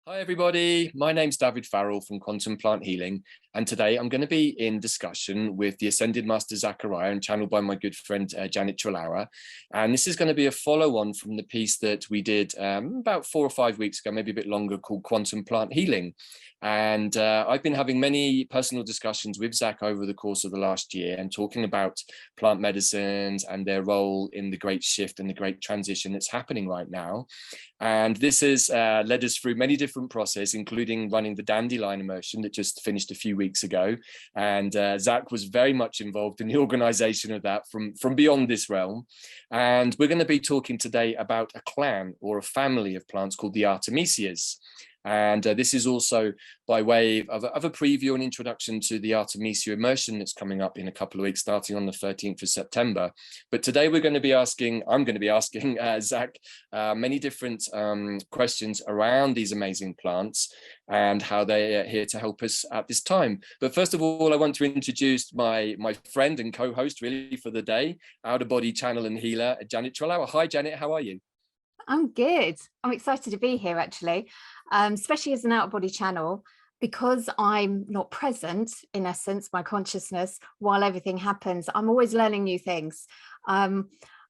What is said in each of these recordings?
Hi everybody, my name's Davyd Farrell from Quantum Plant Healing, and today I'm going to be in discussion with the Ascended Master Zac and channeled by my good friend Janet Treloar. And this is going to be a follow-on from the piece that we did about 4 or 5 weeks ago, maybe a bit longer, called Quantum Plant Healing. And I've been having many personal discussions with Zac over the course of the last year and talking about plant medicines and their role in the great shift and the great transition that's happening right now. And this has led us through many different processes, including running the Dandelion Immersion that just finished a few weeks ago. And Zac was very much involved in the organization of that from beyond this realm. And we're going to be talking today about a clan or a family of plants called the Artemisias. And this is also by way of a preview and introduction to the Artemisia Immersion that's coming up in a couple of weeks, starting on the 13th of September. But today I'm going to be asking Zac many different questions around these amazing plants and how they are here to help us at this time. But first of all, I want to introduce my friend and co-host really for the day, out-of-body channel and healer, Janet Treloar. Hi, Janet, how are you? I'm good. I'm excited to be here, actually, especially as an out-of-body channel, because I'm not present, in essence, my consciousness, while everything happens. I'm always learning new things. I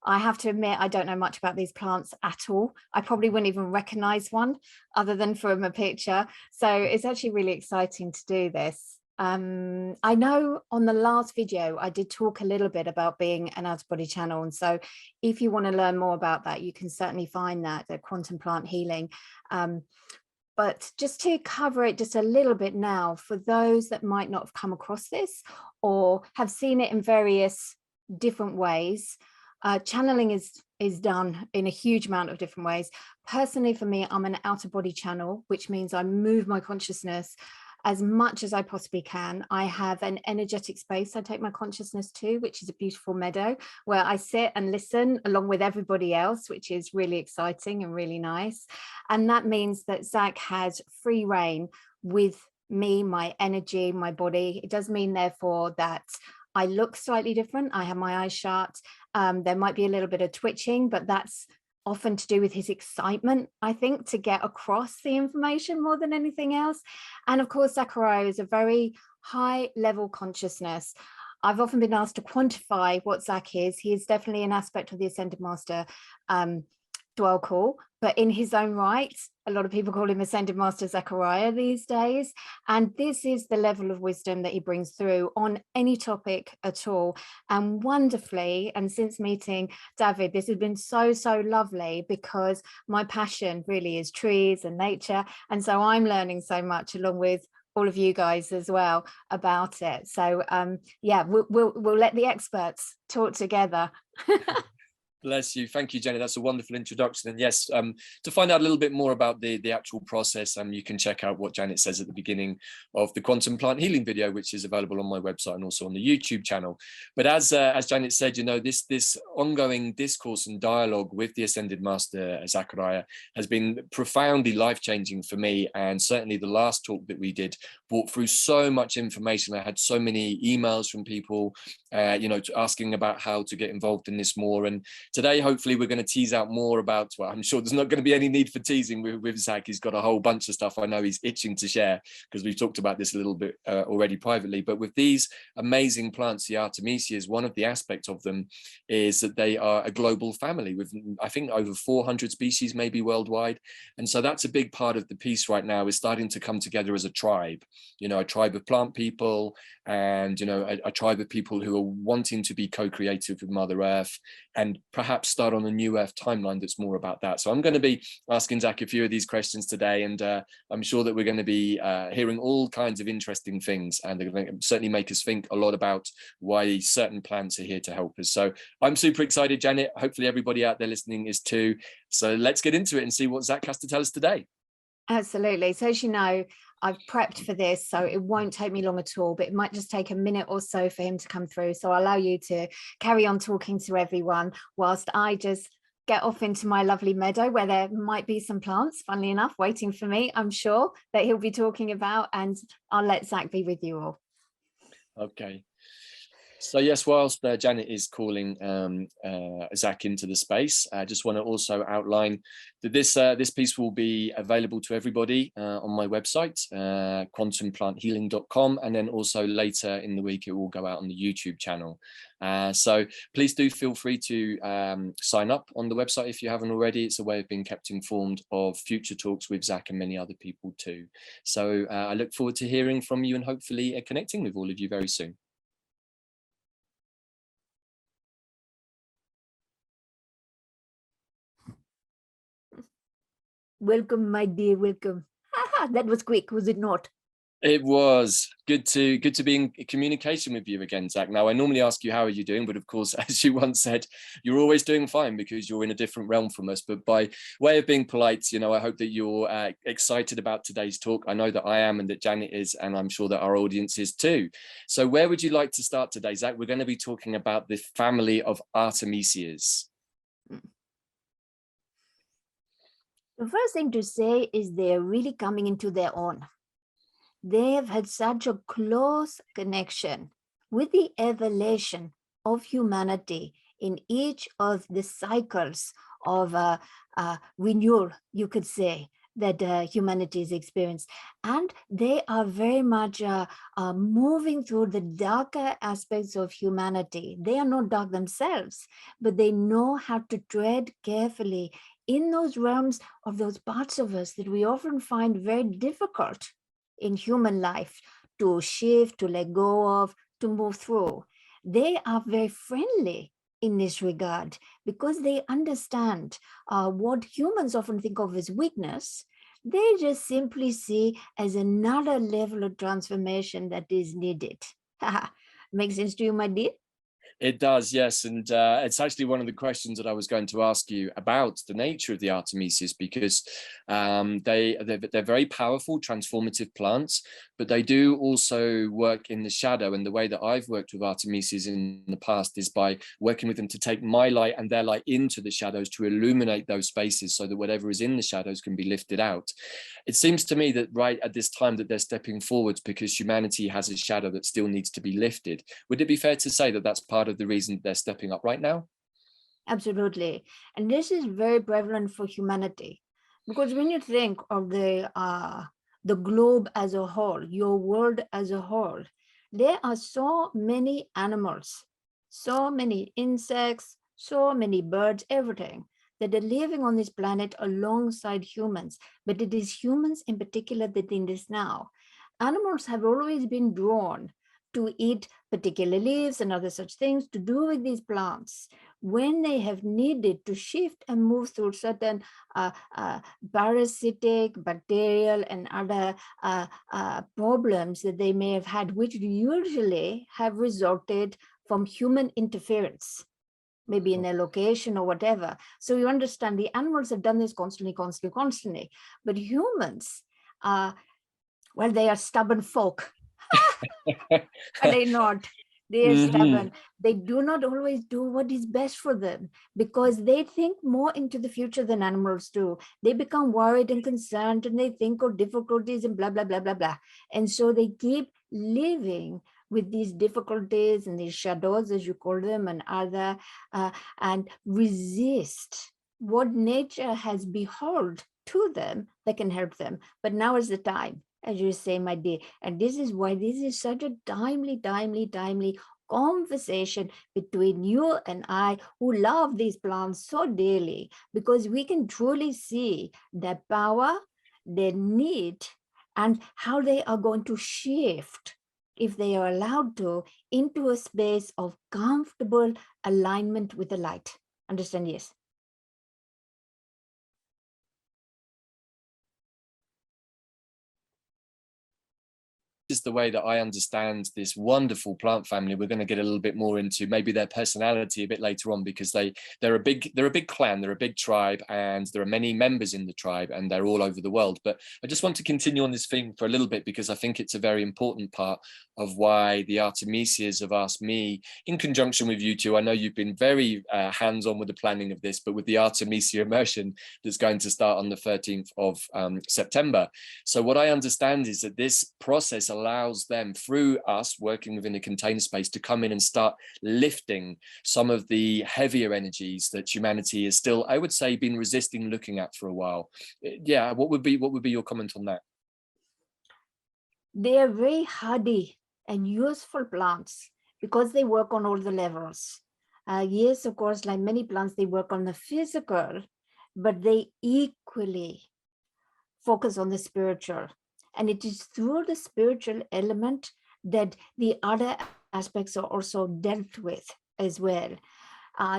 have to admit, I don't know much about these plants at all. I probably wouldn't even recognize one other than from a picture. So it's actually really exciting to do this. I know on the last video, I did talk a little bit about being an out-of-body channel. And so if you want to learn more about that, you can certainly find that at Quantum Plant Healing. But just to cover it just a little bit now, for those that might not have come across this or have seen it in various different ways, channeling is done in a huge amount of different ways. Personally, for me, I'm an out-of-body channel, which means I move my consciousness as much as I possibly can. I have an energetic space I take my consciousness to, which is a beautiful meadow where I sit and listen along with everybody else, which is really exciting and really nice. And that means that Zac has free reign with me, my energy, my body. It does mean, therefore, that I look slightly different. I have my eyes shut. There might be a little bit of twitching, but that's often to do with his excitement, I think, to get across the information more than anything else. And of course, Zachariah is a very high level consciousness. I've often been asked to quantify what Zac is. He is definitely an aspect of the Ascended Master dwell call, but in his own right, a lot of people call him Ascended Master Zachariah these days. And this is the level of wisdom that he brings through on any topic at all. And wonderfully, and since meeting Davyd, this has been so lovely, because my passion really is trees and nature. And so I'm learning so much along with all of you guys as well about it. So yeah, we'll let the experts talk together. Bless you. Thank you, Jenny. That's a wonderful introduction. And yes, to find out a little bit more about the actual process, you can check out what Janet says at the beginning of the Quantum Plant Healing video, which is available on my website and also on the YouTube channel. But as Janet said, you know, this ongoing discourse and dialogue with the Ascended Master Zachariah has been profoundly life-changing for me. And certainly the last talk that we did brought through so much information. I had so many emails from people, you know, asking about how to get involved in this more. And today, hopefully, we're going to tease out more about, well, I'm sure there's not going to be any need for teasing with Zac. He's got a whole bunch of stuff I know he's itching to share, because we've talked about this a little bit already privately. But with these amazing plants, the Artemisias, one of the aspects of them is that they are a global family with, I think, over 400 species maybe worldwide. And so that's a big part of the piece right now, is starting to come together as a tribe, you know, a tribe of plant people and, you know, a tribe of people who are wanting to be co-creative with Mother Earth and perhaps start on a new Earth timeline that's more about that. So I'm going to be asking Zac a few of these questions today, and I'm sure that we're going to be hearing all kinds of interesting things, and they're going to certainly make us think a lot about why certain plants are here to help us. So I'm super excited, Janet. Hopefully everybody out there listening is too. So let's get into it and see what Zac has to tell us today. Absolutely. So as you know, I've prepped for this, so it won't take me long at all, but it might just take a minute or so for him to come through. So I'll allow you to carry on talking to everyone whilst I just get off into my lovely meadow where there might be some plants, funnily enough, waiting for me, I'm sure, that he'll be talking about, and I'll let Zac be with you all. Okay. So yes, whilst Janet is calling Zac into the space, I just want to also outline that this piece will be available to everybody on my website, quantumplанthealing.com, and then also later in the week it will go out on the YouTube channel. So please do feel free to sign up on the website if you haven't already. It's a way of being kept informed of future talks with Zac and many other people too. So I look forward to hearing from you and hopefully connecting with all of you very soon. Welcome, my dear, welcome. That was quick, was it not? It was good to be in communication with you again, Zac. Now, I normally ask you, how are you doing? But of course, as you once said, you're always doing fine because you're in a different realm from us. But by way of being polite, you know, I hope that you're excited about today's talk. I know that I am and that Janet is, and I'm sure that our audience is too. So where would you like to start today, Zac? We're going to be talking about the family of Artemisias. The first thing to say is they're really coming into their own. They have had such a close connection with the evolution of humanity in each of the cycles of renewal, you could say, that humanity has experienced. And they are very much moving through the darker aspects of humanity. They are not dark themselves, but they know how to tread carefully in those realms of those parts of us that we often find very difficult in human life to shift, to let go of, to move through. They are very friendly in this regard because they understand what humans often think of as weakness. They just simply see as another level of transformation that is needed. Makes sense to you, my dear? It does, yes. And it's actually one of the questions that I was going to ask you about the nature of the Artemisias, because they're very powerful, transformative plants, but they do also work in the shadow. And the way that I've worked with Artemisias in the past is by working with them to take my light and their light into the shadows to illuminate those spaces so that whatever is in the shadows can be lifted out. It seems to me that right at this time that they're stepping forwards because humanity has a shadow that still needs to be lifted. Would it be fair to say that that's part of the reason they're stepping up right now? Absolutely. And this is very prevalent for humanity, because when you think of the globe as a whole, your world as a whole, there are so many animals, so many insects, so many birds, everything that are living on this planet alongside humans. But it is humans in particular that think this now. Animals have always been drawn to eat particular leaves and other such things, to do with these plants when they have needed to shift and move through certain parasitic, bacterial, and other problems that they may have had, which usually have resulted from human interference, maybe in their location or whatever. So you understand the animals have done this constantly, but humans, well, they are stubborn folk. Are they not? They are stubborn. They do not always do what is best for them because they think more into the future than animals do. They become worried and concerned and they think of difficulties and blah, blah, blah, blah, blah. And so they keep living with these difficulties and these shadows, as you call them, and other, and resist what nature has behold to them that can help them. But now is the time, as you say, my dear, and this is why this is such a timely conversation between you and I, who love these plants so dearly, because we can truly see their power, their need, and how they are going to shift, if they are allowed to, into a space of comfortable alignment with the light. Understand? Yes. Is the way that I understand this wonderful plant family. We're going to get a little bit more into maybe their personality a bit later on, because they're a big clan, they're a big tribe, and there are many members in the tribe, and they're all over the world. But I just want to continue on this theme for a little bit, because I think it's a very important part of why the Artemisias have asked me, in conjunction with you two. I know you've been very hands-on with the planning of this, but with the Artemisia immersion that's going to start on the 13th of September. So what I understand is that this process allows allows them, through us working within a container space, to come in and start lifting some of the heavier energies that humanity is still, I would say, been resisting looking at for a while. Yeah, what would be your comment on that? They are very hardy and useful plants because they work on all the levels. Yes, of course, like many plants, they work on the physical, but they equally focus on the spiritual. And it is through the spiritual element that the other aspects are also dealt with as well.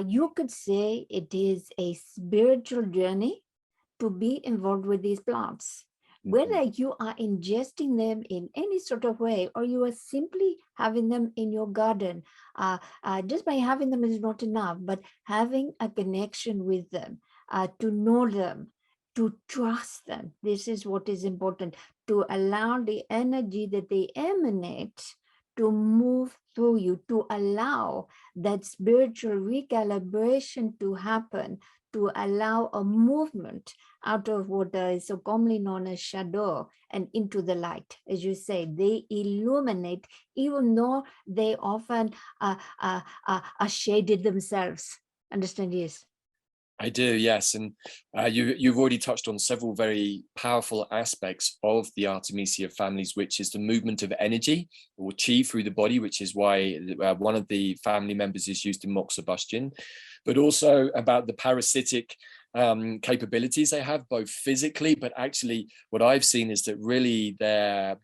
You could say it is a spiritual journey to be involved with these plants. Whether you are ingesting them in any sort of way, or you are simply having them in your garden, just by having them is not enough, but having a connection with them, to know them, to trust them. This is what is important, to allow the energy that they emanate to move through you, to allow that spiritual recalibration to happen, to allow a movement out of what is so commonly known as shadow and into the light. As you say, they illuminate, even though they often are shaded themselves. Understand? Yes. I do, yes. And you've already touched on several very powerful aspects of the Artemisia families, which is the movement of energy or chi through the body, which is why one of the family members is used in moxibustion, but also about the parasitic capabilities they have, both physically, but actually what I've seen is that really their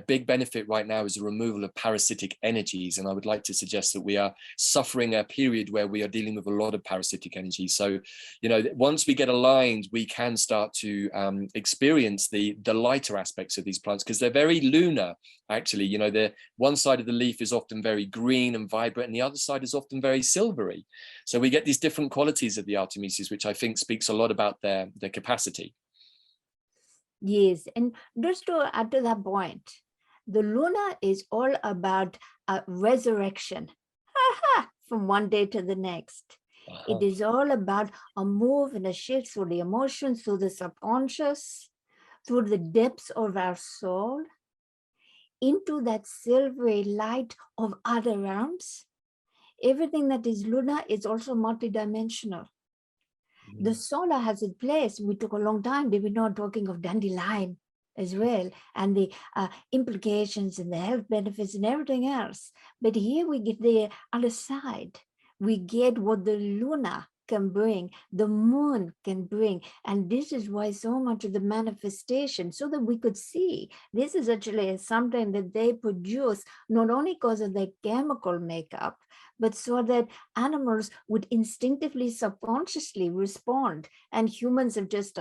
big benefit right now is the removal of parasitic energies. And I would like to suggest that we are suffering a period where we are dealing with a lot of parasitic energy. So, you know, once we get aligned, we can start to experience the lighter aspects of these plants, because they're very lunar, actually. You know, the one side of the leaf is often very green and vibrant, and the other side is often very silvery. So we get these different qualities of the Artemisias, which I think speaks a lot about their capacity. Yes, and just to add to that point, the Luna is all about resurrection from one day to the next. It is all about a move and a shift through the emotions, through the subconscious, through the depths of our soul, into that silvery light of other realms. Everything that is Luna is also multidimensional. The solar has its place. We took a long time. We were not talking of dandelion as well, and the implications and the health benefits and everything else. But here we get the other side. We get what the Luna can bring, the moon can bring. And this is why so much of the manifestation, so that we could see, this is actually something that they produce, not only because of their chemical makeup, but so that animals would instinctively, subconsciously respond. And humans have just,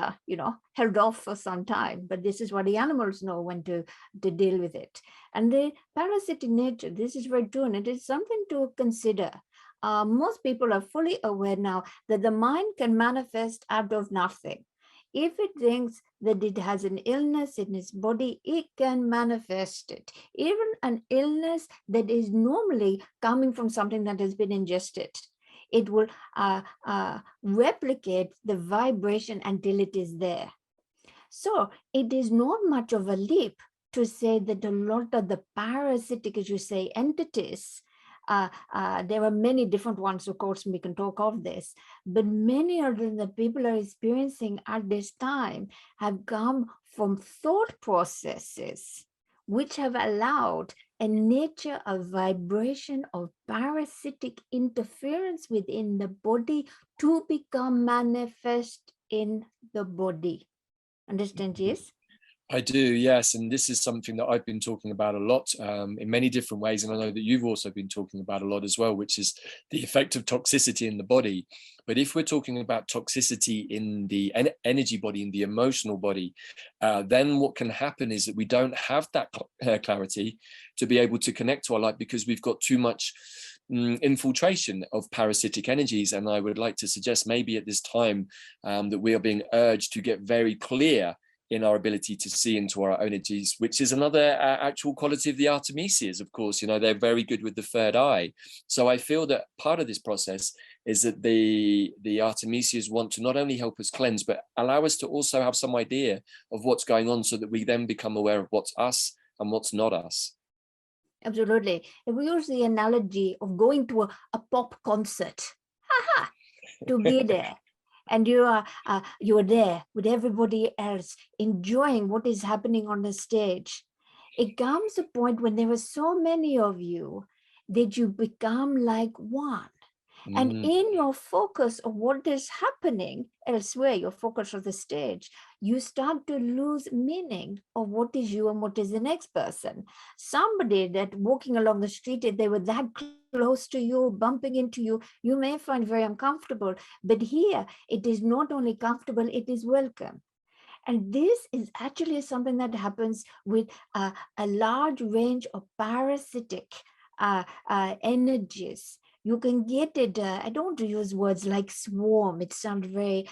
held off for some time. But this is what the animals know when to deal with it. And the parasitic nature, this is very true, and it is something to consider. Most people are fully aware now that the mind can manifest out of nothing. If it thinks that it has an illness in its body, it can manifest it. Even an illness that is normally coming from something that has been ingested, it will replicate the vibration until it is there. So it is not much of a leap to say that a lot of the parasitic, as you say, entities, there are many different ones, of course, we can talk of this, but many of the people are experiencing at this time have come from thought processes which have allowed a nature of vibration of parasitic interference within the body to become manifest in the body. Understand, yes? I do, yes. And this is something that I've been talking about a lot in many different ways. And I know that you've also been talking about a lot as well, which is the effect of toxicity in the body. But if we're talking about toxicity in the energy body, in the emotional body, then what can happen is that we don't have that clarity to be able to connect to our light, because we've got too much infiltration of parasitic energies. And I would like to suggest maybe at this time that we are being urged to get very clear in our ability to see into our own energies, which is another actual quality of the Artemisias, of course. You know, they're very good with the third eye. So I feel that part of this process is that the Artemisias want to not only help us cleanse, but allow us to also have some idea of what's going on, so that we then become aware of what's us and what's not us. Absolutely. If we use the analogy of going to a pop concert, to be there, and you're there with everybody else enjoying what is happening on the stage, it comes a point when there are so many of you that you become like one. And in your focus of what is happening elsewhere, your focus of the stage, you start to lose meaning of what is you and what is the next person. Somebody that walking along the street, if they were that close to you, bumping into you, you may find very uncomfortable. But here, it is not only comfortable, it is welcome. And this is actually something that happens with a large range of parasitic energies. You can get it, I don't want to use words like swarm, it sounds very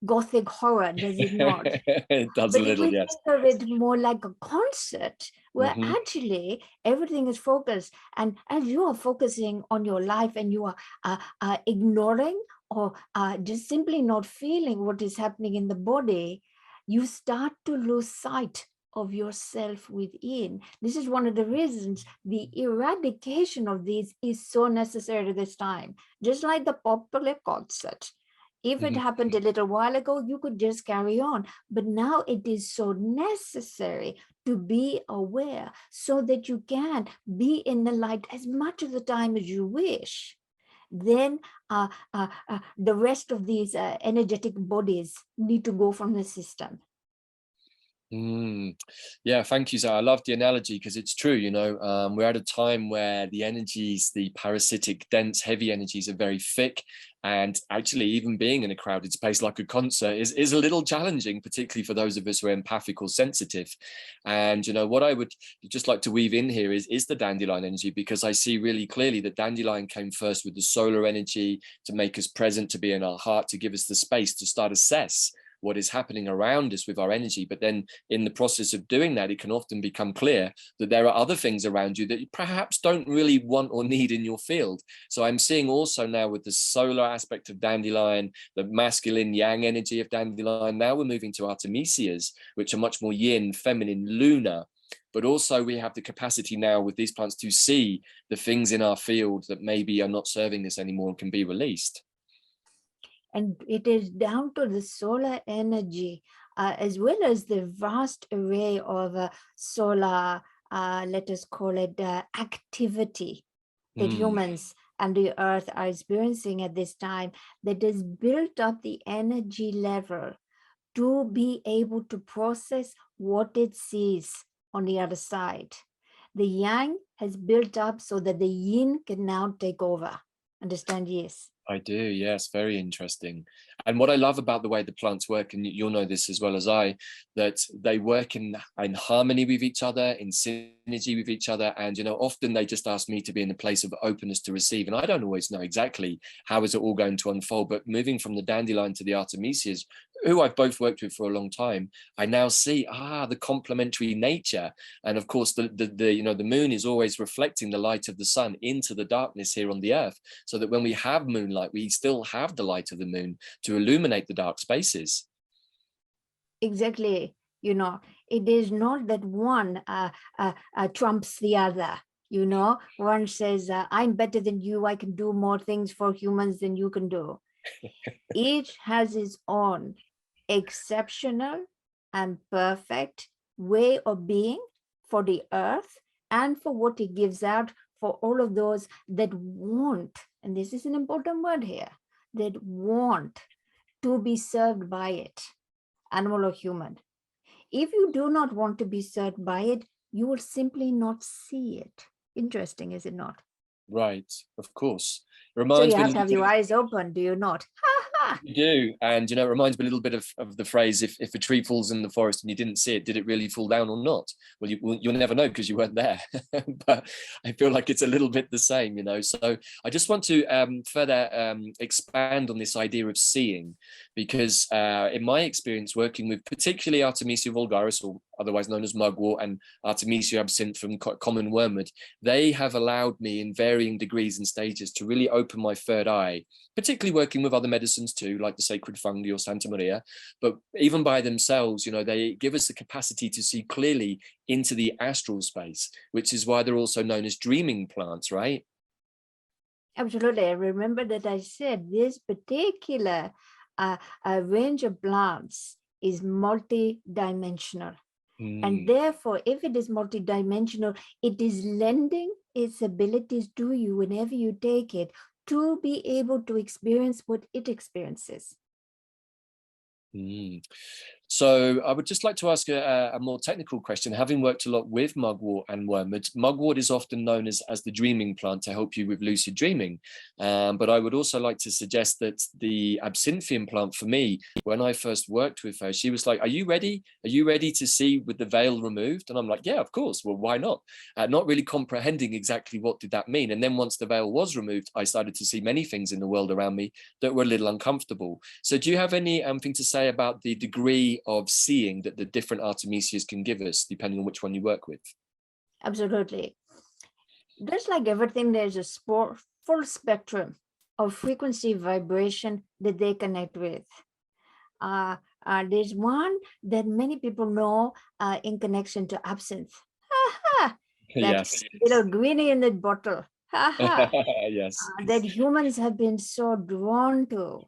gothic horror, does it not? It does but a little, yes. Think of it more like a concert where actually everything is focused. And as you are focusing on your life and you are ignoring or just simply not feeling what is happening in the body, you start to lose sight of yourself within. This is one of the reasons the eradication of these is so necessary at this time. Just like the popular concert. If it happened a little while ago, you could just carry on. But now it is so necessary to be aware so that you can be in the light as much of the time as you wish. Then the rest of these energetic bodies need to go from the system. Yeah, thank you, Zac. I love the analogy because it's true. You know, we're at a time where the energies, the parasitic, dense, heavy energies are very thick, and actually even being in a crowded space like a concert is a little challenging, particularly for those of us who are empathic or sensitive. And you know what I would just like to weave in here is the dandelion energy, because I see really clearly that dandelion came first with the solar energy to make us present, to be in our heart, to give us the space to start assess what is happening around us with our energy. But then in the process of doing that, it can often become clear that there are other things around you that you perhaps don't really want or need in your field. So I'm seeing also now with the solar aspect of dandelion, the masculine yang energy of dandelion, now we're moving to Artemisias, which are much more yin, feminine, lunar. But also we have the capacity now with these plants to see the things in our field that maybe are not serving us anymore and can be released. And it is down to the solar energy, as well as the vast array of solar, let us call it activity that humans and the earth are experiencing at this time, that has built up the energy level to be able to process what it sees on the other side. The yang has built up so that the yin can now take over. Understand? Yes. I do, yes, very interesting. And what I love about the way the plants work, and you'll know this as well as I, that they work in harmony with each other, in synergy with each other. And, you know, often they just ask me to be in a place of openness to receive. And I don't always know exactly how is it all going to unfold, but moving from the dandelion to the Artemisias, who I've both worked with for a long time, I now see, the complementary nature. And of course, the moon is always reflecting the light of the sun into the darkness here on the earth, so that when we have moonlight, we still have the light of the moon to illuminate the dark spaces. Exactly. You know, it is not that one trumps the other. You know, one says, I'm better than you, I can do more things for humans than you can do. Each has its own exceptional and perfect way of being for the earth and for what it gives out for all of those that want, and this is an important word here, that want to be served by it, animal or human. If you do not want to be served by it, you will simply not see it. Interesting, is it not? Right, of course. So you have to have your eyes open, do you not? You do. And, you know, it reminds me a little bit of the phrase, if a tree falls in the forest and you didn't see it, did it really fall down or not? Well, you'll never know because you weren't there. But I feel like it's a little bit the same, you know. So I just want to further expand on this idea of seeing, because in my experience working with particularly Artemisia vulgaris, or otherwise known as mugwort, and Artemisia absinthium, common wormwood, they have allowed me in varying degrees and stages to really open my third eye, particularly working with other medicines too, like the sacred fungi or Santa Maria. But even by themselves, you know, they give us the capacity to see clearly into the astral space, which is why they're also known as dreaming plants, right? Absolutely. I remember that I said this particular range of plants is multi-dimensional. And therefore, if it is multi-dimensional, it is lending its abilities to you whenever you take it to be able to experience what it experiences. So I would just like to ask a more technical question. Having worked a lot with mugwort and wormwood, mugwort is often known as the dreaming plant to help you with lucid dreaming. But I would also like to suggest that the absinthium plant, for me, when I first worked with her, she was like, are you ready? Are you ready to see with the veil removed? And I'm like, yeah, of course. Well, why not? Not really comprehending exactly what did that mean. And then once the veil was removed, I started to see many things in the world around me that were a little uncomfortable. So do you have anything to say about the degree of seeing that the different Artemisias can give us, depending on which one you work with? Absolutely. Just like everything, there's a full spectrum of frequency vibration that they connect with. There's one that many people know in connection to absinthe. That Yes. little greenie in the bottle. Yes. That humans have been so drawn to.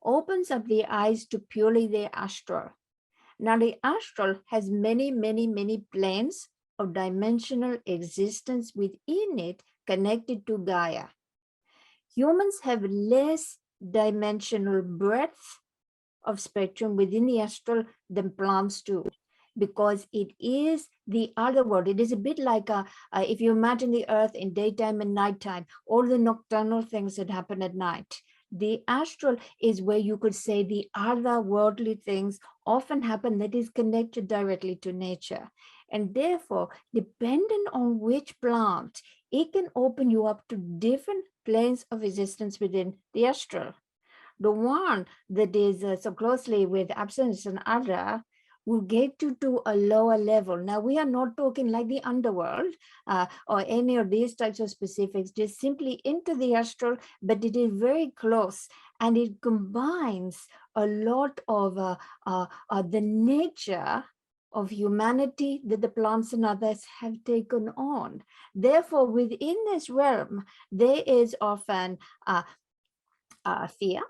Opens up the eyes to purely the astral. Now, the astral has many, many, many planes of dimensional existence within it connected to Gaia. Humans have less dimensional breadth of spectrum within the astral than plants do, because it is the other world. It is a bit like if you imagine the earth in daytime and nighttime, all the nocturnal things that happen at night. The astral is where you could say the other worldly things often happen that is connected directly to nature. And therefore, depending on which plant, it can open you up to different planes of existence within the astral. The one that is so closely with absence and other will get you to a lower level. Now, we are not talking like the underworld or any of these types of specifics, just simply into the astral, but it is very close, and it combines a lot of the nature of humanity that the plants and others have taken on. Therefore, within this realm, there is often fear.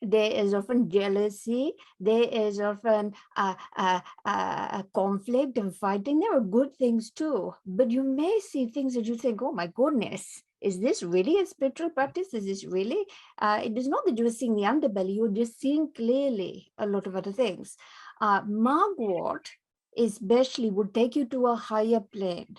There is often jealousy. There is often conflict and fighting. There are good things too, but you may see things that you think, oh my goodness, is this really a spiritual practice? Is this really? It is not that you're seeing the underbelly, you're just seeing clearly a lot of other things. Mugwort especially would take you to a higher plane.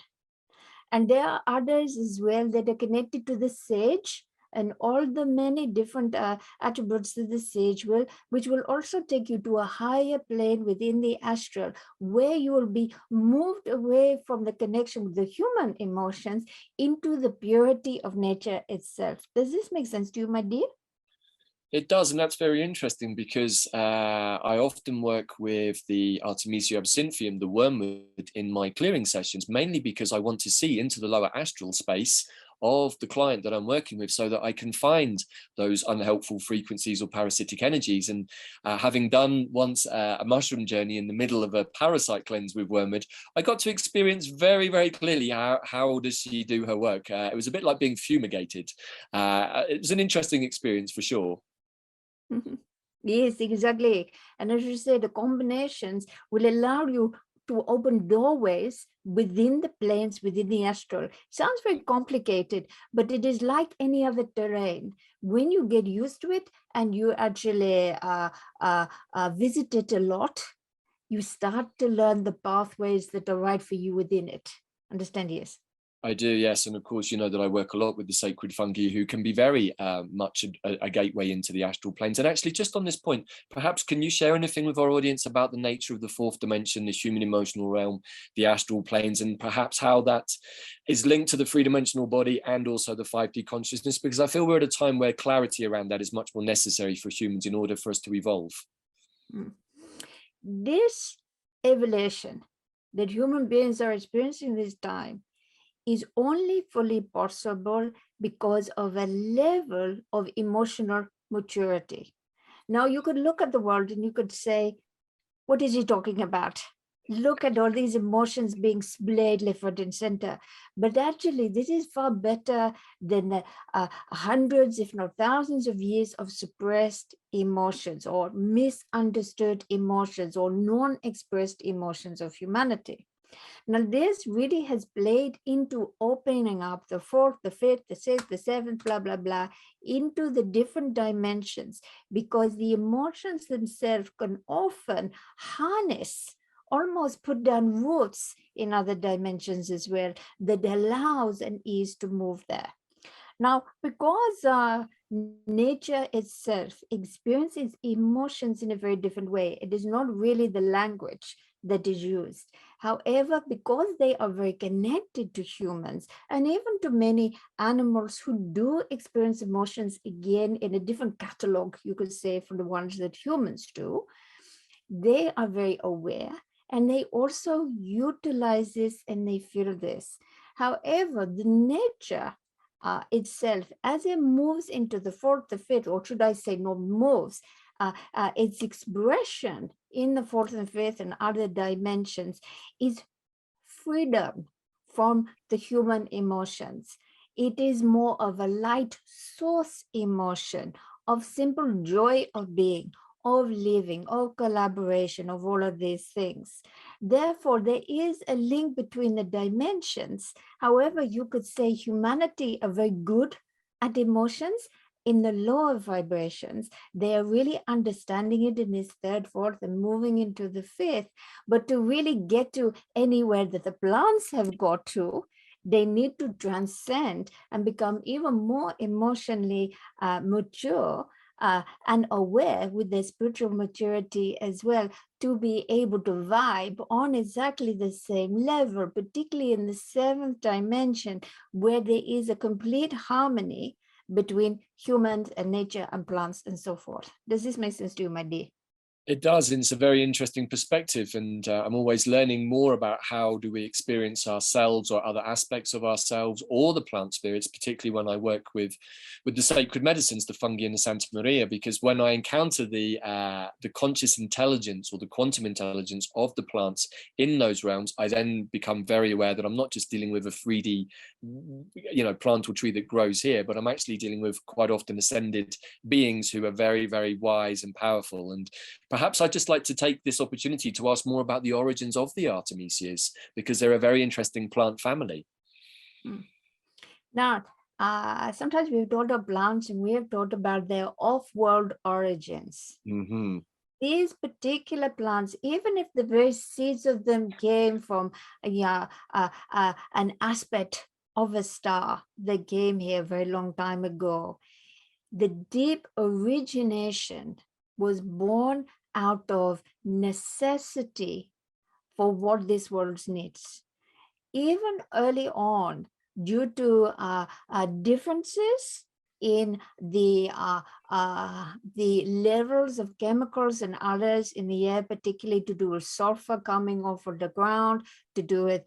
And there are others as well that are connected to the sage and all the many different attributes of the sage will, which will also take you to a higher plane within the astral, where you will be moved away from the connection with the human emotions into the purity of nature itself. Does this make sense to you, my dear? It does, and that's very interesting because I often work with the Artemisia absinthium, the wormwood, in my clearing sessions, mainly because I want to see into the lower astral space of the client that I'm working with so that I can find those unhelpful frequencies or parasitic energies. And having done once a mushroom journey in the middle of a parasite cleanse with wormwood, I got to experience very, very clearly how does she do her work. It was a bit like being fumigated. It was an interesting experience for sure. Yes, exactly. And as you say, the combinations will allow you to open doorways within the planes, within the astral. Sounds very complicated, but it is like any other terrain. When you get used to it and you actually visit it a lot, you start to learn the pathways that are right for you within it. Understand? Yes. I do, yes. And of course, you know that I work a lot with the sacred fungi, who can be very much a gateway into the astral planes. And actually, just on this point, perhaps can you share anything with our audience about the nature of the fourth dimension, the human emotional realm, the astral planes, and perhaps how that is linked to the three-dimensional body and also the 5D consciousness? Because I feel we're at a time where clarity around that is much more necessary for humans in order for us to evolve. This evolution that human beings are experiencing this time is only fully possible because of a level of emotional maturity. Now you could look at the world and you could say, what is he talking about? Look at all these emotions being splayed left, right, and center. But actually, this is far better than hundreds, if not thousands of years of suppressed emotions or misunderstood emotions or non-expressed emotions of humanity. Now, this really has played into opening up the fourth, the fifth, the sixth, the seventh, blah, blah, blah, into the different dimensions, because the emotions themselves can often harness, almost put down roots in other dimensions as well, that allows an ease to move there. Now, because nature itself experiences emotions in a very different way, it is not really the language that is used. However, because they are very connected to humans and even to many animals who do experience emotions, again, in a different catalog, you could say, from the ones that humans do, they are very aware and they also utilize this and they feel this. However, the nature itself, as it moves into the fourth, the fifth, or should I say not moves, its expression in the fourth and fifth and other dimensions is freedom from the human emotions. It is more of a light source emotion of simple joy of being, of living, of collaboration, of all of these things. Therefore, there is a link between the dimensions. However, you could say humanity are very good at emotions. In the lower vibrations, they are really understanding it in this third, fourth, and moving into the fifth. But to really get to anywhere that the plants have got to, they need to transcend and become even more emotionally mature and aware with their spiritual maturity as well, to be able to vibe on exactly the same level, particularly in the seventh dimension, where there is a complete harmony between humans and nature and plants and so forth. Does this make sense to you, my dear? It does, and it's a very interesting perspective, and I'm always learning more about how do we experience ourselves or other aspects of ourselves or the plant spirits, particularly when I work with the sacred medicines, the fungi and the Santa Maria, because when I encounter the conscious intelligence or the quantum intelligence of the plants in those realms, I then become very aware that I'm not just dealing with a 3D, plant or tree that grows here, but I'm actually dealing with quite often ascended beings who are very, very wise and powerful. And perhaps I'd just like to take this opportunity to ask more about the origins of the Artemisias, because they're a very interesting plant family. Now, sometimes we've talked of plants and we have talked about their off-world origins. Mm-hmm. These particular plants, even if the very seeds of them came from an aspect of a star that came here a very long time ago, the deep origination was born out of necessity for what this world needs. Even early on, due to differences in the levels of chemicals and others in the air, particularly to do with sulfur coming off of the ground, to do with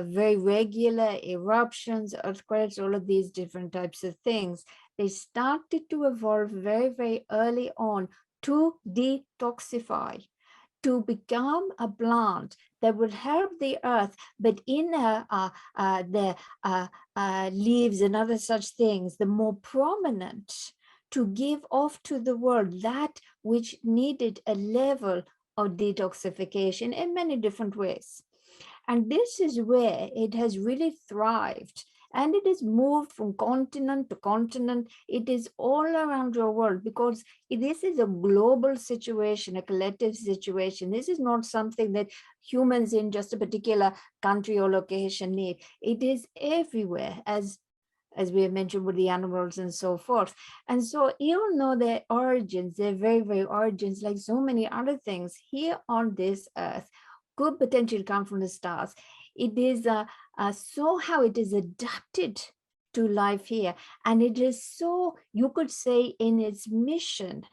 very regular eruptions, earthquakes, all of these different types of things, they started to evolve very, very early on to detoxify, to become a plant that would help the earth, but in the leaves and other such things, the more prominent, to give off to the world that which needed a level of detoxification in many different ways. And this is where it has really thrived. And it is moved from continent to continent. It is all around your world, because this is a global situation, a collective situation. This is not something that humans in just a particular country or location need. It is everywhere, as we have mentioned with the animals and so forth. And so even though their origins, their very, very origins, like so many other things here on this earth, could potentially come from the stars, it is so how it is adapted to life here. And it is so, you could say, in its mission,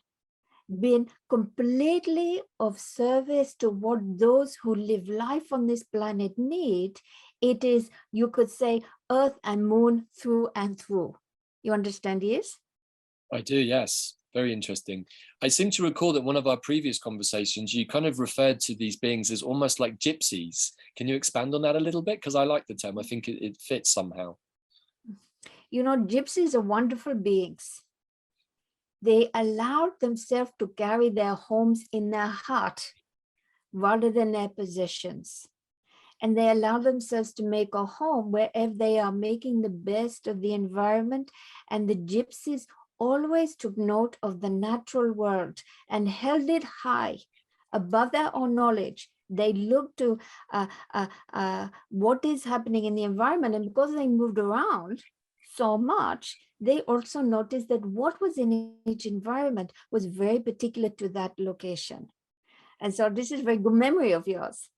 been completely of service to what those who live life on this planet need. It is, you could say, earth and moon through and through. You understand, yes? I do, yes. Very interesting. I seem to recall that one of our previous conversations, you kind of referred to these beings as almost like gypsies. Can you expand on that a little bit? Because I like the term. I think it fits somehow. You know, gypsies are wonderful beings. They allowed themselves to carry their homes in their heart rather than their possessions. And they allow themselves to make a home wherever they are making the best of the environment. And the gypsies always took note of the natural world and held it high above their own knowledge. They looked to what is happening in the environment. And because they moved around so much, they also noticed that what was in each environment was very particular to that location. And so this is very good memory of yours.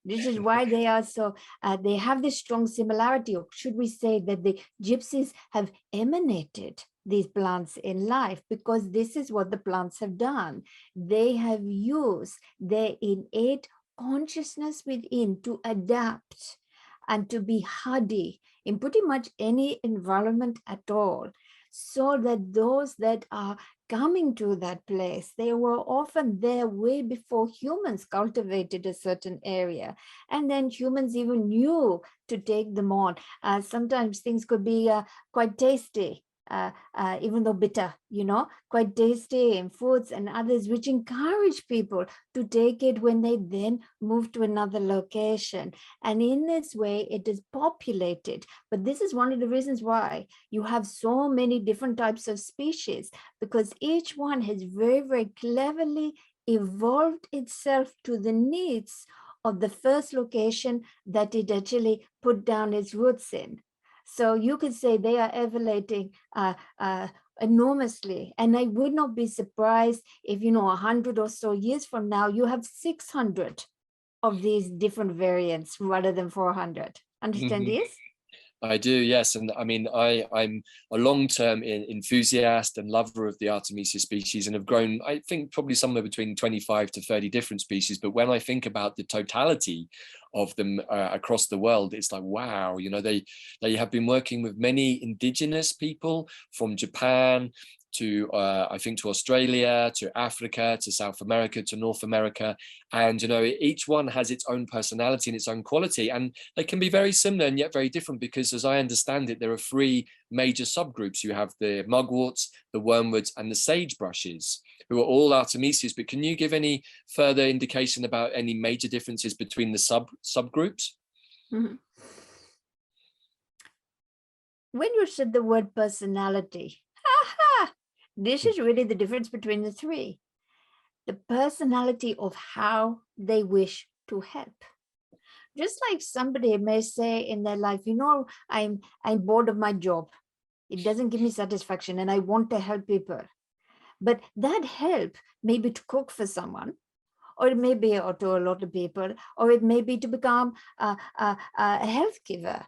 This is why they are so, they have this strong similarity, or should we say that the gypsies have emanated these plants in life, because this is what the plants have done. They have used their innate consciousness within to adapt and to be hardy in pretty much any environment at all, so that those that are coming to that place, they were often there way before humans cultivated a certain area. And then humans even knew to take them on. Sometimes things could be quite tasty, even though bitter, you know, quite tasty in foods and others, which encourage people to take it when they then move to another location. And in this way, it is populated. But this is one of the reasons why you have so many different types of species, because each one has very, very cleverly evolved itself to the needs of the first location that it actually put down its roots in. So you could say they are evoluting enormously. And I would not be surprised if, 100 or so years from now, you have 600 of these different variants rather than 400. Understand this? I do, yes. And I mean, I'm a long-term enthusiast and lover of the Artemisia species, and have grown, I think, probably somewhere between 25 to 30 different species. But when I think about the totality of them across the world, it's like, wow, they have been working with many indigenous people from Japan to I think to Australia, to Africa, to South America, to North America. And, each one has its own personality and its own quality. And they can be very similar and yet very different, because as I understand it, there are 3 major subgroups. You have the mugworts, the wormwoods, and the sagebrushes, who are all Artemisias. But can you give any further indication about any major differences between the subgroups? Mm-hmm. When you said the word personality, this is really the difference between the 3. The personality of how they wish to help. Just like somebody may say in their life, I'm bored of my job. It doesn't give me satisfaction and I want to help people. But that help may be to cook for someone, or it may be to a lot of people, or it may be to become a health giver.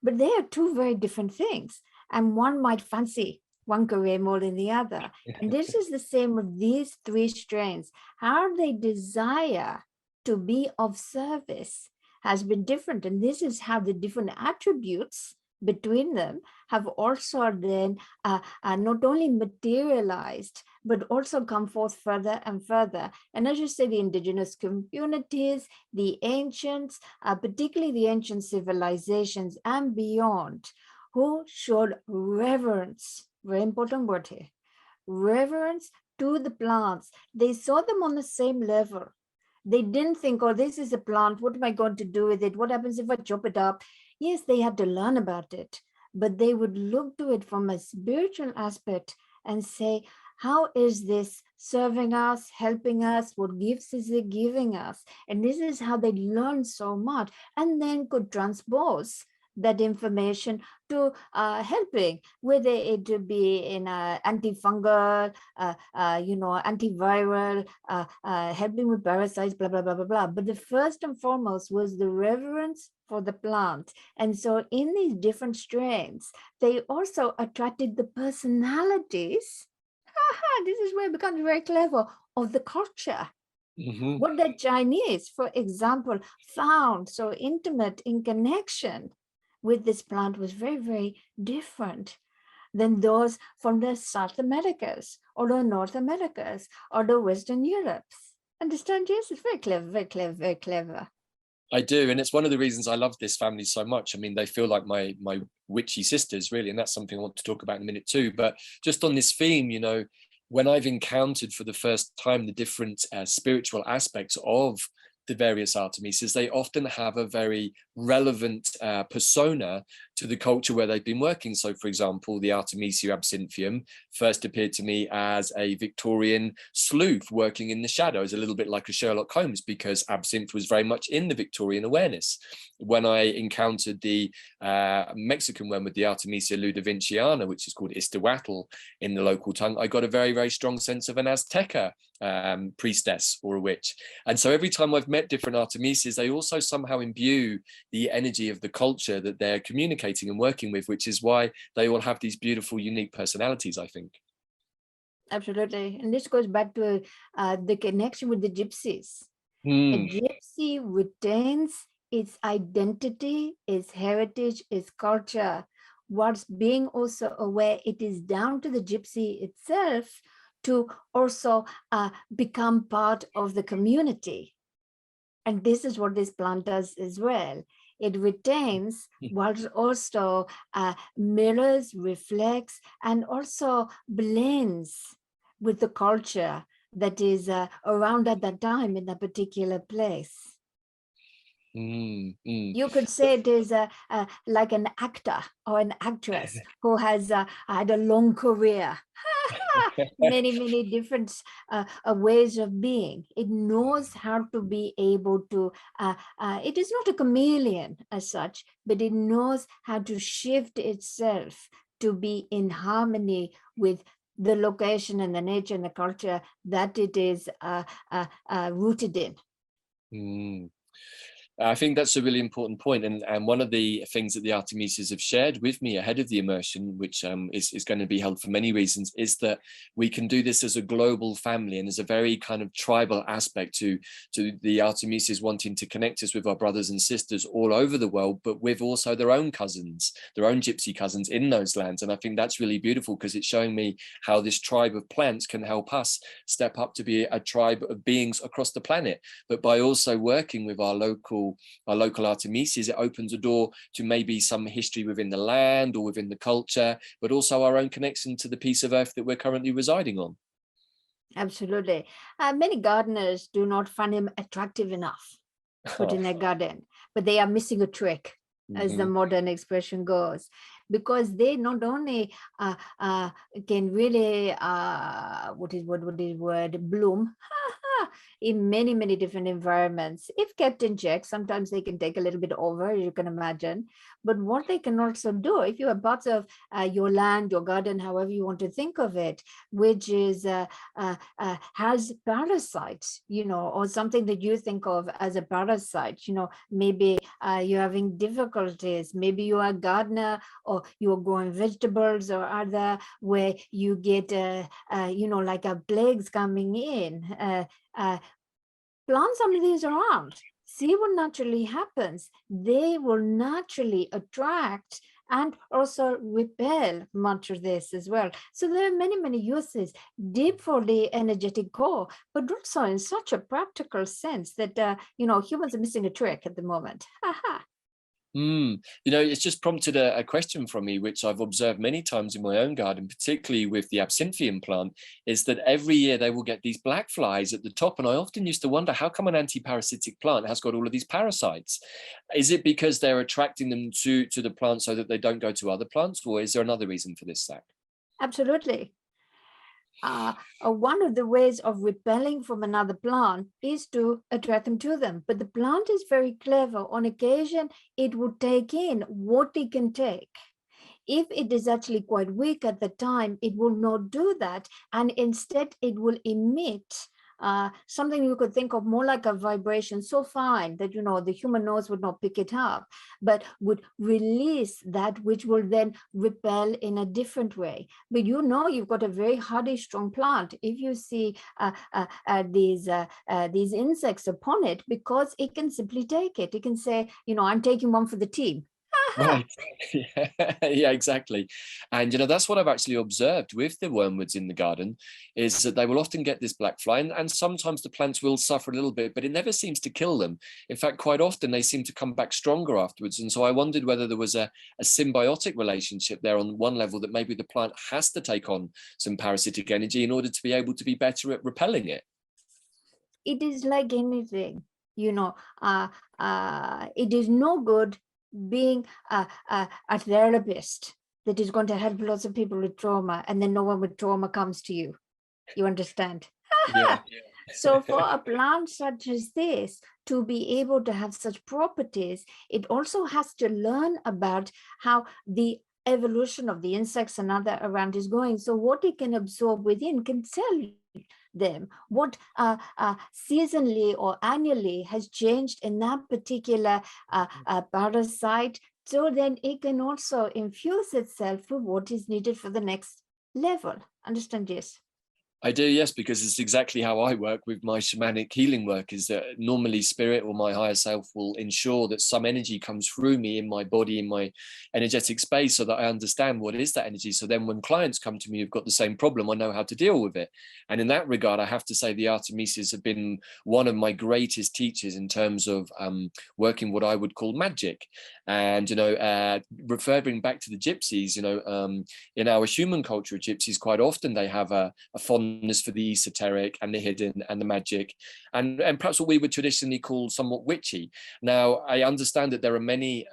But they are 2 very different things. And one might fancy one career more than the other. And this is the same with these 3 strains. How they desire to be of service has been different. And this is how the different attributes between them have also then not only materialized, but also come forth further and further. And as you say, the indigenous communities, the ancients, particularly the ancient civilizations and beyond, who showed reverence, very important word here, reverence to the plants. They saw them on the same level. They didn't think, oh, this is a plant, what am I going to do with it? What happens if I chop it up? Yes, they had to learn about it, but they would look to it from a spiritual aspect and say, how is this serving us, helping us? What gifts is it giving us? And this is how they learned so much, and then could transpose that information to helping, whether it be in antifungal, antiviral, helping with parasites, blah, blah, blah, blah, blah. But the first and foremost was the reverence for the plant. And so in these different strains, they also attracted the personalities This is where it becomes very clever, of the culture. Mhm. What the Chinese, for example, found so intimate in connection with this plant was very, very different than those from the South Americas or the North Americas or the Western Europes. Understand? Yes, it's very clever, very clever, very clever. I do, and it's one of the reasons I love this family so much. I mean, they feel like my witchy sisters, really, and that's something I want to talk about in a minute too. But just on this theme, you know, when I've encountered for the first time the different spiritual aspects of the various Artemisias, they often have a very relevant persona to the culture where they've been working. So, for example, the Artemisia absinthium first appeared to me as a Victorian sleuth working in the shadows, a little bit like a Sherlock Holmes, because absinthe was very much in the Victorian awareness. When I encountered the Mexican one with the Artemisia ludovinciana, which is called Istihuatl in the local tongue, I got a very, very strong sense of an Azteca priestess or a witch. And so every time I've met different Artemisias, they also somehow imbue the energy of the culture that they're communicating and working with, which is why they all have these beautiful, unique personalities, I think. Absolutely. And this goes back to the connection with the gypsies. A gypsy retains its identity, its heritage, its culture, whilst being also aware it is down to the gypsy itself to also become part of the community. And this is what this plant does as well. It retains, whilst also mirrors, reflects, and also blends with the culture that is around at that time in that particular place. You could say it is like an actor or an actress who has had a long career, many different ways of being. It knows how to be able to, it is not a chameleon as such, but it knows how to shift itself to be in harmony with the location and the nature and the culture that it is rooted in. I think that's a really important point. And one of the things that the Artemisias have shared with me ahead of the immersion, which is going to be held for many reasons, is that we can do this as a global family and as a very kind of tribal aspect to the Artemisias wanting to connect us with our brothers and sisters all over the world, but with also their own cousins, their own gypsy cousins in those lands. And I think that's really beautiful because it's showing me how this tribe of plants can help us step up to be a tribe of beings across the planet. But by also working with our local Artemisias, it opens a door to maybe some history within the land or within the culture, but also our own connection to the piece of earth that we're currently residing on. Absolutely. Many gardeners do not find him attractive enough to put in their garden, but they are missing a trick, as the modern expression goes, because they not only can really bloom in many different environments. If kept in check, sometimes they can take a little bit over, you can imagine. But what they can also do, if you have parts of your land, your garden, however you want to think of it, which is has parasites, you know, or something that you think of as a parasite, you know, maybe you're having difficulties, maybe you are a gardener or you're growing vegetables or other where you get, you know, like plagues coming in. Plant some of these around, see what naturally happens. They will naturally attract and also repel much of this as well. So there are many uses, deep for the energetic core, but also in such a practical sense that, you know, humans are missing a trick at the moment. You know, it's just prompted a question from me, which I've observed many times in my own garden, particularly with the absinthium plant, is that every year they will get these black flies at the top. And I often used to wonder, how come an anti-parasitic plant has got all of these parasites? Is it because they're attracting them to the plant so that they don't go to other plants? Or is there another reason for this, Zac? Absolutely. One of the ways of repelling from another plant is to attract them to them. But the plant is very clever. On occasion, it will take in what it can take. If it is actually quite weak at the time, it will not do that. And instead, it will emit something you could think of more like a vibration so fine that, you know, the human nose would not pick it up, but would release that which will then repel in a different way. But you know, you've got a very hardy, strong plant. If you see these insects upon it, because it can simply take it. It can say, you know, I'm taking one for the team. Right. Yeah, exactly. And you know, that's what I've actually observed with the wormwoods in the garden, is that they will often get this black fly, and sometimes the plants will suffer a little bit, but it never seems to kill them. In fact, quite often they seem to come back stronger afterwards. And so I wondered whether there was a symbiotic relationship there on one level, that maybe the plant has to take on some parasitic energy in order to be able to be better at repelling it. It is like anything, you know, it is no good being a therapist that is going to help lots of people with trauma, and then no one with trauma comes to you. You understand? Yeah. So for a plant such as this to be able to have such properties, it also has to learn about how the evolution of the insects and other around is going. So what it can absorb within can tell them what seasonally or annually has changed in that particular parasite, so then it can also infuse itself with what is needed for the next level. Understand? Yes. I do, yes, because it's exactly how I work with my shamanic healing work, is that normally spirit or my higher self will ensure that some energy comes through me in my body, in my energetic space, so that I understand what is that energy. So then when clients come to me who've got the same problem, I know how to deal with it. And in that regard, I have to say the Artemisias have been one of my greatest teachers in terms of working what I would call magic. And, you know, referring back to the gypsies, you know, in our human culture, gypsies quite often, they have a fondness for the esoteric and the hidden and the magic, and perhaps what we would traditionally call somewhat witchy. Now, I understand that there are many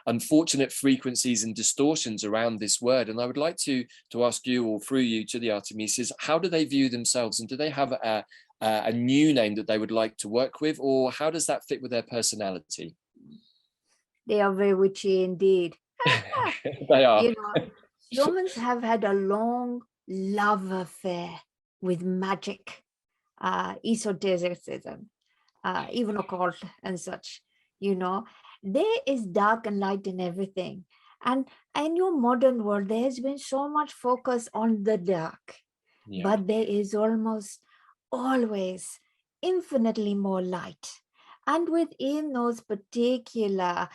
unfortunate frequencies and distortions around this word, and I would like to ask you, or through you to the Artemisias, how do they view themselves, and do they have a new name that they would like to work with, or how does that fit with their personality? They are very witchy indeed. They are. You know, humans have had a long love affair with magic, esotericism, even occult and such. You know, there is dark and light in everything. And in your modern world, there has been so much focus on the dark, Yeah. but there is almost always infinitely more light. And within those particular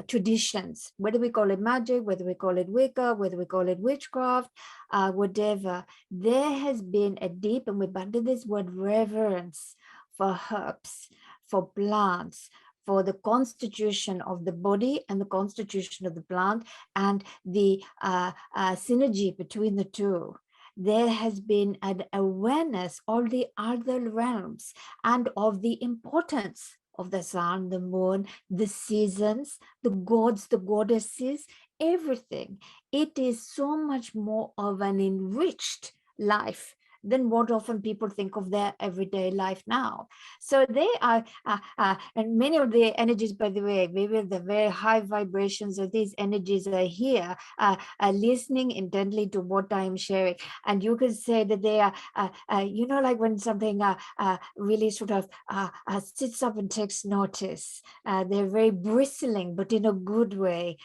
traditions, whether we call it magic, whether we call it Wicca, whether we call it witchcraft, whatever, there has been a deep, and we've added this word, reverence for herbs, for plants, for the constitution of the body and the constitution of the plant, and the synergy between the two. There has been an awareness of the other realms and of the importance of the sun, the moon, the seasons, the gods, the goddesses, everything. It is so much more of an enriched life than what often people think of their everyday life now. So they are, and many of the energies, by the way, maybe the very high vibrations of these energies are here, listening intently to what I'm sharing. And you could say that they are, you know, like when something really sort of sits up and takes notice. They're very bristling, but in a good way.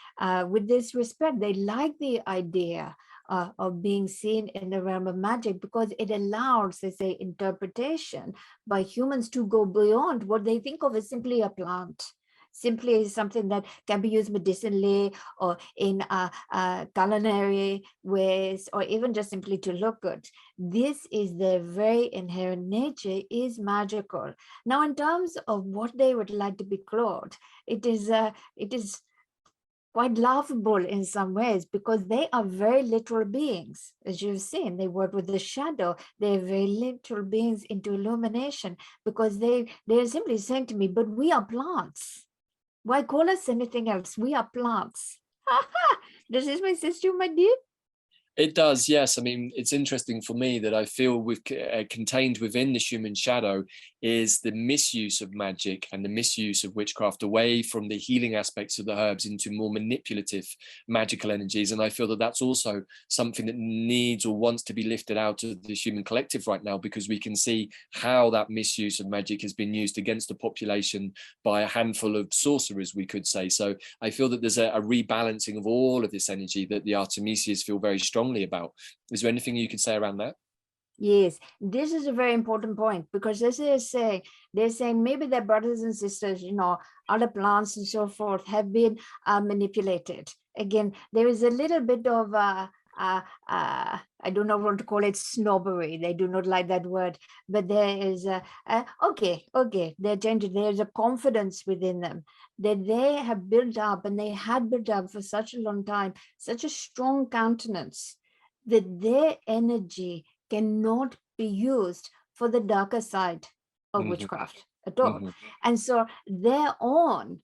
With this respect, they like the idea of being seen in the realm of magic, because it allows, they say, interpretation by humans to go beyond what they think of as simply a plant, simply something that can be used medicinally or in culinary ways, or even just simply to look good. This is their very inherent nature, is magical. Now, in terms of what they would like to be called, it is quite laughable in some ways, because they are very literal beings. As you've seen, they work with the shadow. They're very literal beings into illumination, because they're simply saying to me, but we are plants. Why call us anything else? We are plants. Does this make sense to you, my dear? It does, yes. I mean, it's interesting for me that I feel contained within the human shadow is the misuse of magic and the misuse of witchcraft away from the healing aspects of the herbs into more manipulative magical energies. And I feel that that's also something that needs or wants to be lifted out of the human collective right now, because we can see how that misuse of magic has been used against the population by a handful of sorcerers, we could say. So I feel that there's a rebalancing of all of this energy that the Artemisias feel very strongly about. Is there anything you could say around that? Yes, this is a very important point, because as they're saying maybe their brothers and sisters, you know, other plants and so forth have been manipulated. Again, there is a little bit of I don't know what to call it, snobbery. They do not like that word, but there is okay, they're changing. There's a confidence within them that they have built up, and they had built up for such a long time, such a strong countenance, that their energy cannot be used for the darker side of witchcraft at all. And so their own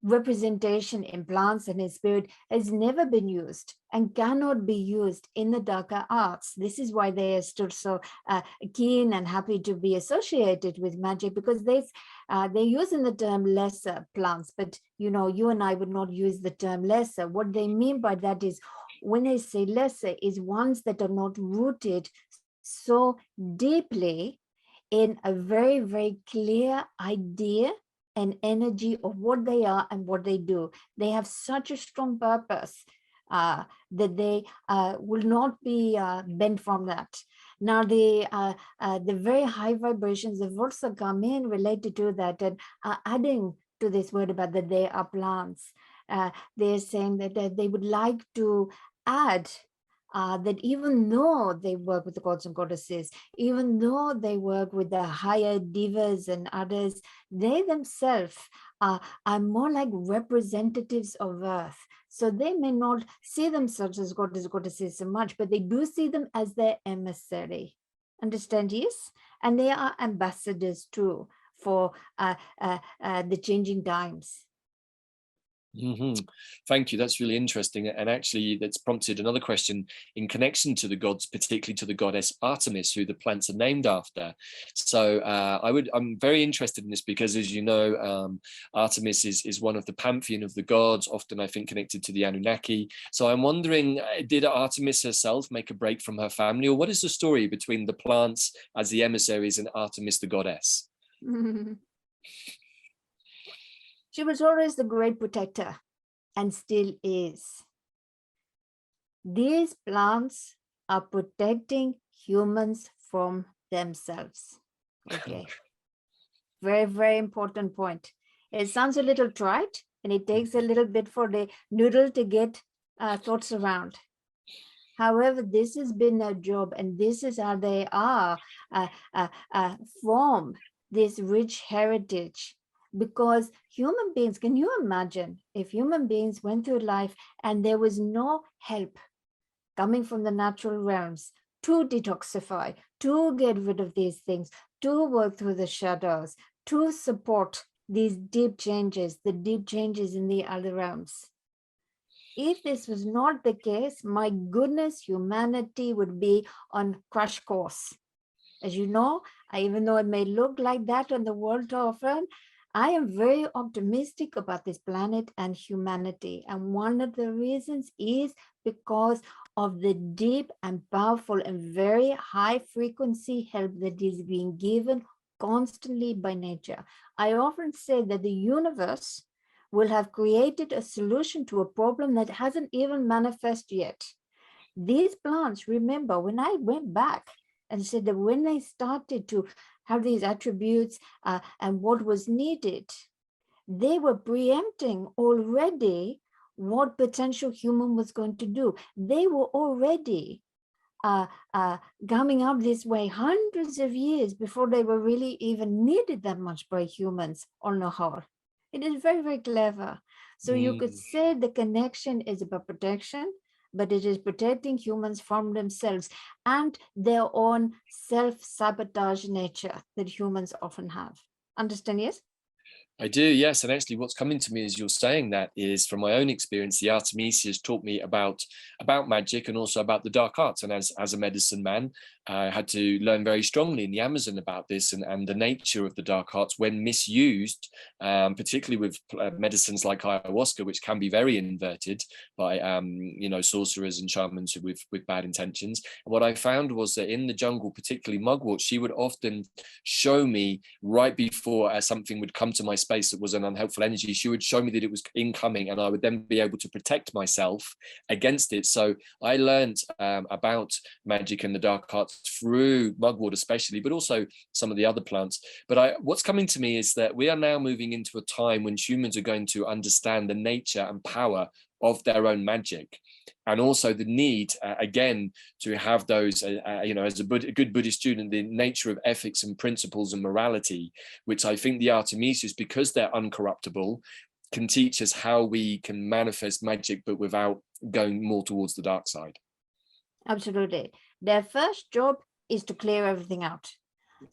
representation in plants and in spirit has never been used and cannot be used in the darker arts. This is why they are still so keen and happy to be associated with magic, because they're using the term lesser plants, but you know, you and I would not use the term lesser. What they mean by that is, when they say lesser, is ones that are not rooted so deeply in a very, very clear idea and energy of what they are and what they do. They have such a strong purpose that they will not be bent from that. Now, the very high vibrations have also come in related to that, and adding to this word about that they are plants. They're saying that they would like to add that even though they work with the gods and goddesses, even though they work with the higher divas and others, they themselves are more like representatives of earth. So they may not see themselves as goddesses so much, but they do see them as their emissary. Understand? Yes? And they are ambassadors too for the changing times. Thank you. That's really interesting, and actually that's prompted another question in connection to the gods, particularly to the goddess Artemis, who the plants are named after. So I'm very interested in this because, as you know, Artemis is one of the pantheon of the gods, often I think connected to the Anunnaki. So I'm wondering, did Artemis herself make a break from her family, or what is the story between the plants as the emissaries and Artemis the goddess? She was always the great protector and still is. These plants are protecting humans from themselves. Okay. Very, very important point. It sounds a little trite, and it takes a little bit for the noodle to get thoughts around. However, this has been their job, and this is how they are from this rich heritage. Because human beings, can you imagine if human beings went through life and there was no help coming from the natural realms to detoxify, to get rid of these things, to work through the shadows, to support these deep changes, the deep changes in the other realms? If this was not the case, my goodness, humanity would be on crash course. As you know, even though it may look like that on the world often, I am very optimistic about this planet and humanity. And one of the reasons is because of the deep and powerful and very high frequency help that is being given constantly by nature. I often say that the universe will have created a solution to a problem that hasn't even manifested yet. These plants, remember, when I went back and said that when they started to have these attributes and what was needed, they were preempting already what potential human was going to do. They were already coming up this way hundreds of years before they were really even needed that much by humans on the whole. It is very, very clever. So you could say the connection is about protection, but it is protecting humans from themselves and their own self-sabotage nature that humans often have. Understand, yes? I do, yes. And actually what's coming to me as you're saying that is, from my own experience, the Artemisias taught me about magic and also about the dark arts. And as a medicine man, I had to learn very strongly in the Amazon about this and the nature of the dark arts when misused, particularly with medicines like ayahuasca, which can be very inverted by sorcerers and shamans with bad intentions. And what I found was that in the jungle, particularly mugwort, she would often show me right before something would come to my space that was an unhelpful energy. She would show me that it was incoming, and I would then be able to protect myself against it. So I learned about magic and the dark arts through mugwort especially, but also some of the other plants. But what's coming to me is that we are now moving into a time when humans are going to understand the nature and power of their own magic, and also the need again to have those as a good Buddhist student, the nature of ethics and principles and morality, which I think the Artemisias, because they're uncorruptible, can teach us how we can manifest magic but without going more towards the dark side. Absolutely. Their first job is to clear everything out.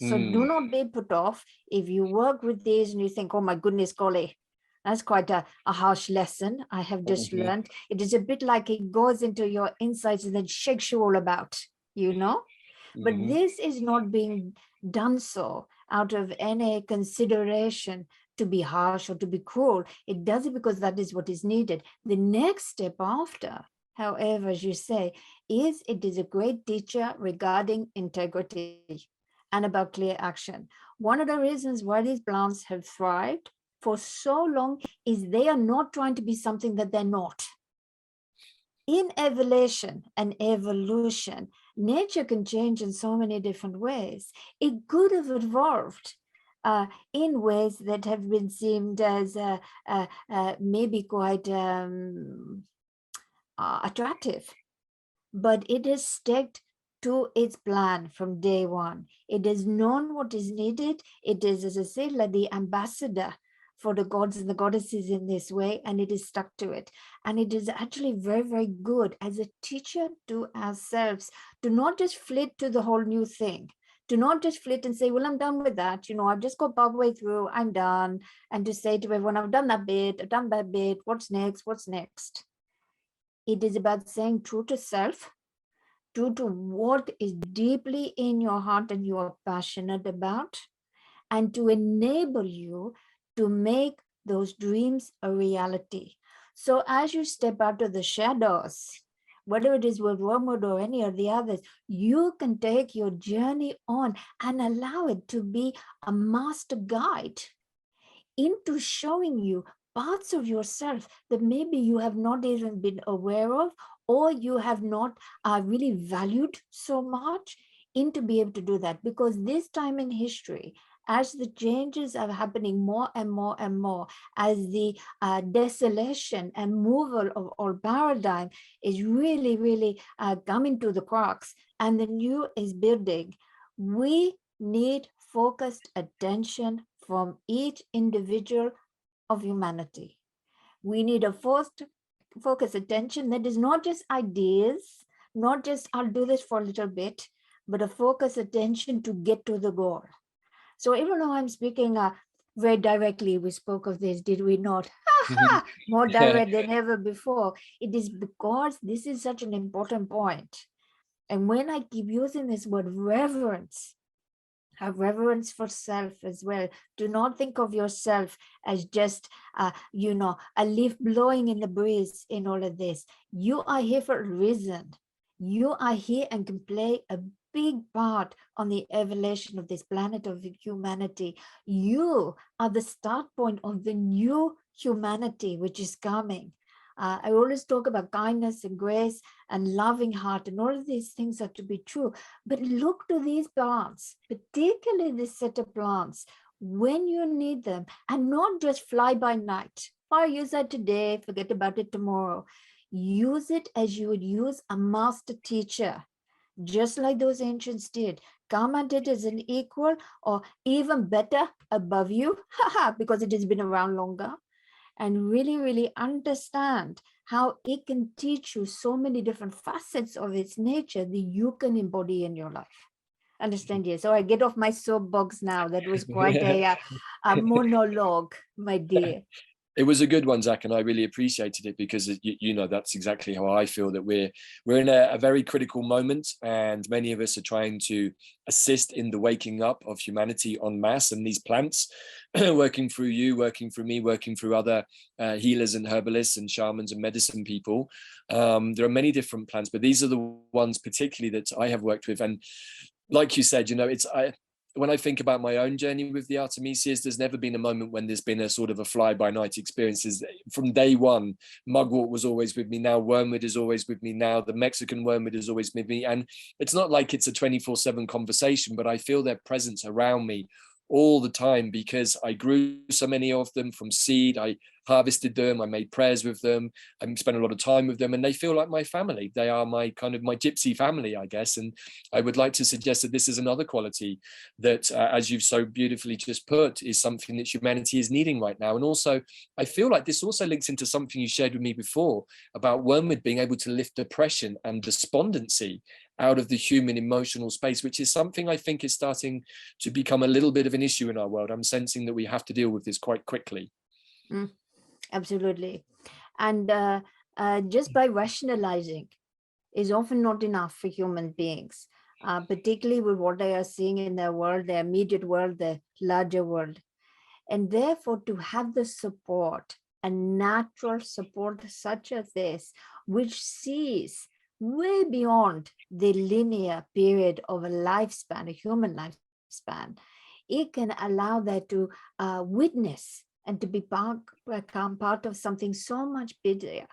So do not be put off if you work with these and you think, oh my goodness, golly, that's quite a harsh lesson I have just learned. It is a bit like it goes into your insides and then shakes you all about, But this is not being done so out of any consideration to be harsh or to be cruel. It does it because that is what is needed. The next step after, however, as you say, it is a great teacher regarding integrity and about clear action. One of the reasons why these plants have thrived for so long is they are not trying to be something that they're not. In evolution, nature can change in so many different ways. It could have evolved in ways that have been seemed as maybe quite attractive, but it has stuck to its plan from day one. It has known what is needed. It is, as I said, like the ambassador for the gods and the goddesses in this way, and it is stuck to it. And it is actually very, very good as a teacher to ourselves to not just flit to the whole new thing, to not just flit and say, well, I'm done with that. I've just got partway through, I'm done. And to say to everyone, I've done that bit, I've done that bit, what's next, what's next? It is about saying true to self, true to what is deeply in your heart and you are passionate about, and to enable you to make those dreams a reality. So as you step out of the shadows, whether it is with Wormwood or any of the others, you can take your journey on and allow it to be a master guide into showing you parts of yourself that maybe you have not even been aware of, or you have not really valued so much, to be able to do that. Because this time in history, as the changes are happening more and more and more, as the desolation and removal of all paradigm is really, really coming to the crux, and the new is building, we need focused attention from each individual of humanity. We need a focused attention that is not just ideas, not just I'll do this for a little bit, but a focused attention to get to the goal. So even though I'm speaking very directly, we spoke of this, did we not? More direct than ever before. It is because this is such an important point. And when I keep using this word reverence, have reverence for self as well. Do not think of yourself as just, a leaf blowing in the breeze in all of this. You are here for a reason. You are here and can play a big part on the evolution of this planet of humanity. You are the start point of the new humanity, which is coming. I always talk about kindness and grace and loving heart, and all of these things are to be true. But look to these plants, particularly this set of plants, when you need them, and not just fly by night. Or use that today, forget about it tomorrow. Use it as you would use a master teacher, just like those ancients did. Come at it as an equal, or even better, above you, because it has been around longer. And really, really understand how it can teach you so many different facets of its nature that you can embody in your life. Understand? Yes. So I get off my soapbox now. That was quite a monologue, my dear. It was a good one, Zac, and I really appreciated it because you know that's exactly how I feel, that we're in a very critical moment, and many of us are trying to assist in the waking up of humanity en masse, and these plants working through you, working through me, working through other healers and herbalists and shamans and medicine people. There are many different plants, but these are the ones particularly that I have worked with. And like you said, you know, when I think about my own journey with the Artemisias, there's never been a moment when there's been a sort of a fly-by-night experiences. From day one, mugwort was always with me. Now wormwood is always with me. Now the Mexican wormwood is always with me. And it's not like it's a 24/7 conversation, but I feel their presence around me all the time because I grew so many of them from seed. I harvested them, I made prayers with them, I spent a lot of time with them, and they feel like my family. They are my kind of my gypsy family, I guess. And I would like to suggest that this is another quality that, as you've so beautifully just put, is something that humanity is needing right now. And also, I feel like this also links into something you shared with me before about wormwood being able to lift depression and despondency out of the human emotional space, which is something I think is starting to become a little bit of an issue in our world. I'm sensing that we have to deal with this quite quickly. Absolutely. And just by rationalizing is often not enough for human beings, particularly with what they are seeing in their world, their immediate world, the larger world. And therefore, to have the support, a natural support such as this, which sees way beyond the linear period of a lifespan, a human lifespan, it can allow that to witness and to become part of something so much bigger,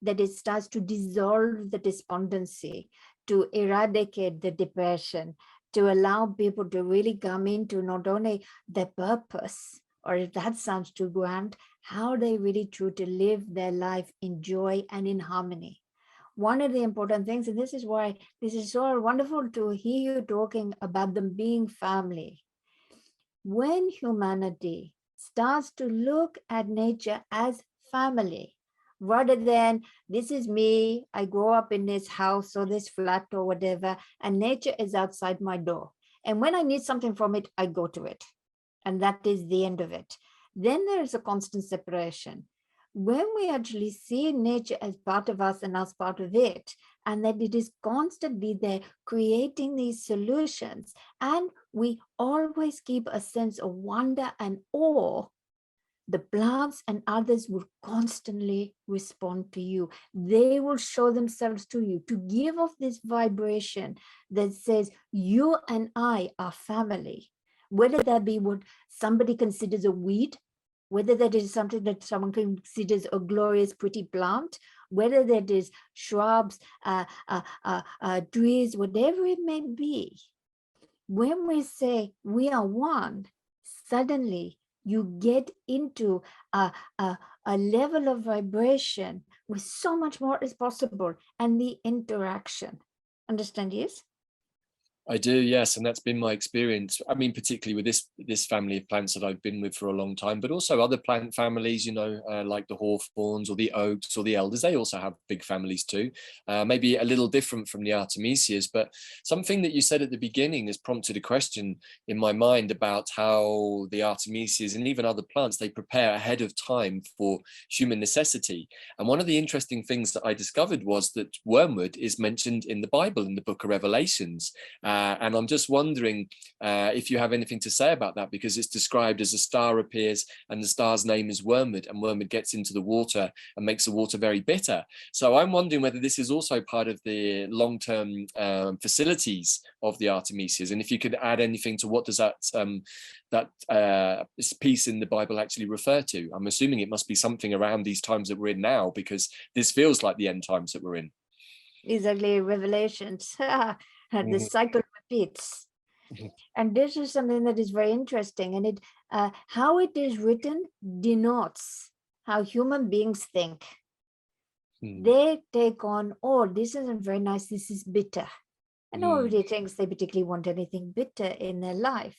that it starts to dissolve the despondency, to eradicate the depression, to allow people to really come into not only their purpose, or if that sounds too grand, how they really choose to live their life in joy and in harmony. One of the important things, and this is why this is so wonderful to hear you talking about them being family. When humanity starts to look at nature as family, rather than this is me, I grow up in this house or this flat or whatever, and nature is outside my door. And when I need something from it, I go to it. And that is the end of it. Then there is a constant separation. When we actually see nature as part of us and us part of it, and that it is constantly there creating these solutions, and we always keep a sense of wonder and awe, the plants and others will constantly respond to you. They will show themselves to you to give off this vibration that says, you and I are family. Whether that be what somebody considers a weed, whether that is something that someone considers a glorious, pretty plant, whether that is shrubs, trees, whatever it may be. When we say we are one, suddenly you get into a level of vibration where so much more is possible, and the interaction. Understand, yes? I do, yes, and that's been my experience. I mean, particularly with this family of plants that I've been with for a long time, but also other plant families, you know, like the hawthorns or the oaks or the elders. They also have big families too. Maybe a little different from the Artemisias, but something that you said at the beginning has prompted a question in my mind about how the Artemisias and even other plants, they prepare ahead of time for human necessity. And one of the interesting things that I discovered was that wormwood is mentioned in the Bible, in the book of Revelations. And I'm just wondering if you have anything to say about that, because it's described as a star appears and the star's name is wormwood, and wormwood gets into the water and makes the water very bitter. So I'm wondering whether this is also part of the long-term facilities of the Artemisias, and if you could add anything to what does that piece in the Bible actually refer to. I'm assuming it must be something around these times that we're in now, because this feels like the end times that we're in. Exactly, Revelations. The cycle repeats. And this is something that is very interesting, and it how it is written denotes how human beings think. They take on, oh, this isn't very nice, this is bitter. And nobody thinks they particularly want anything bitter in their life,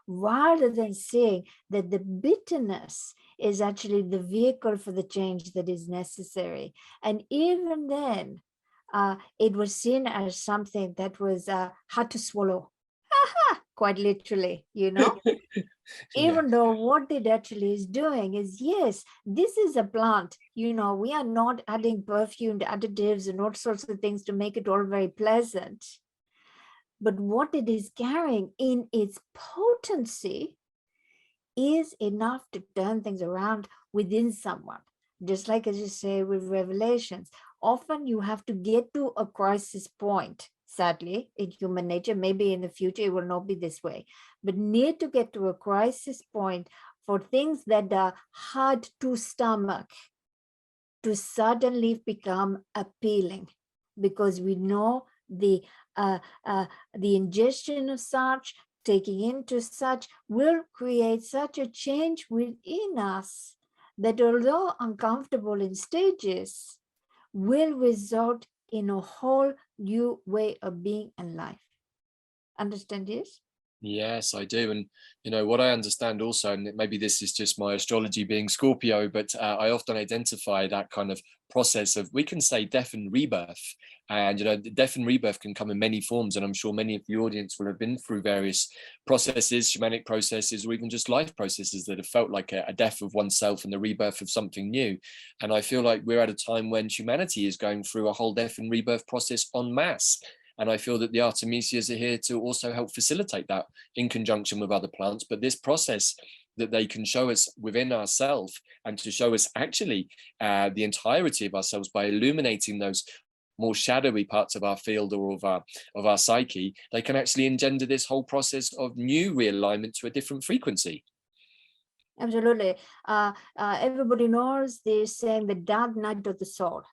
rather than seeing that the bitterness is actually the vehicle for the change that is necessary. And even then, it was seen as something that was hard to swallow, quite literally, you know. Even though what it actually is doing is, yes, this is a plant, we are not adding perfumed additives and all sorts of things to make it all very pleasant. But what it is carrying in its potency is enough to turn things around within someone. Just like, as you say, with revelations, often you have to get to a crisis point. Sadly, in human nature, maybe in the future it will not be this way, but need to get to a crisis point for things that are hard to stomach to suddenly become appealing, because we know the ingestion of such, taking into such, will create such a change within us that, although uncomfortable in stages, will result in a whole new way of being and life. Understand this? Yes, I do. And what I understand also, and maybe this is just my astrology being Scorpio, but I often identify that kind of process of, we can say, death and rebirth. And death and rebirth can come in many forms, and I'm sure many of the audience will have been through various processes, shamanic processes, or even just life processes that have felt like a death of oneself and the rebirth of something new. And I feel like we're at a time when humanity is going through a whole death and rebirth process en masse. And I feel that the Artemisias are here to also help facilitate that in conjunction with other plants. But this process that they can show us within ourselves, and to show us actually the entirety of ourselves by illuminating those more shadowy parts of our field or of our psyche, they can actually engender this whole process of new realignment to a different frequency. Absolutely. Everybody knows they're saying the dark night of the soul.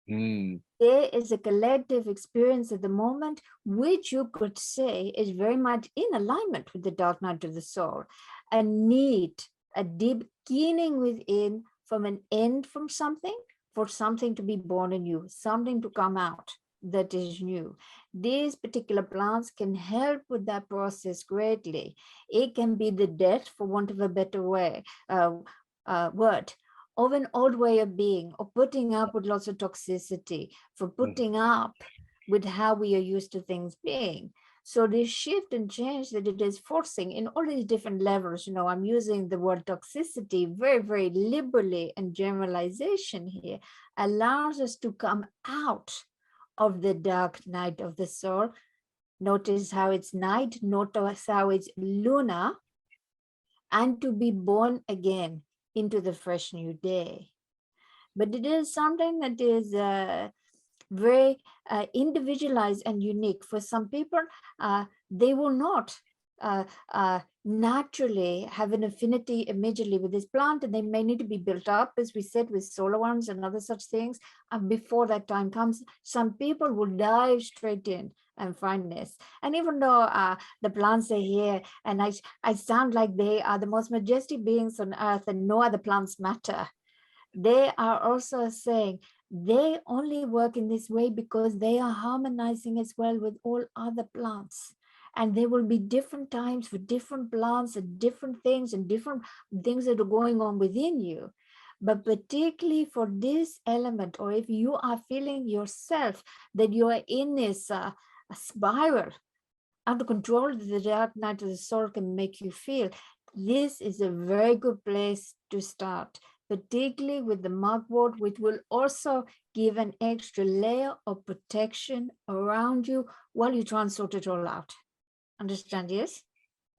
There is a collective experience at the moment, which you could say is very much in alignment with the dark night of the soul. A need, a deep keening within from an end from something, for something to be born anew, something to come out that is new. These particular plants can help with that process greatly. It can be the death, for want of a better word, of an old way of being, or putting up with lots of toxicity, for putting up with how we are used to things being. So this shift and change that it is forcing in all these different levels, I'm using the word toxicity very, very liberally, and generalization here allows us to come out of the dark night of the soul. Notice how it's night, notice how it's lunar, and to be born again into the fresh new day. But it is something that is very individualized and unique. For some people, they will not naturally have an affinity immediately with this plant, and they may need to be built up, as we said, with solar ones and other such things. And before that time comes, some people will dive straight in and find this. And even though the plants are here, and I sound like they are the most majestic beings on earth and no other plants matter, they are also saying they only work in this way because they are harmonizing as well with all other plants. And there will be different times for different plants and different things that are going on within you. But particularly for this element, or if you are feeling yourself that you are in this a spiral out of control that the dark night of the soul can make you feel, this is a very good place to start, particularly with the mugwort, which will also give an extra layer of protection around you while you try and sort it all out. Understand, yes?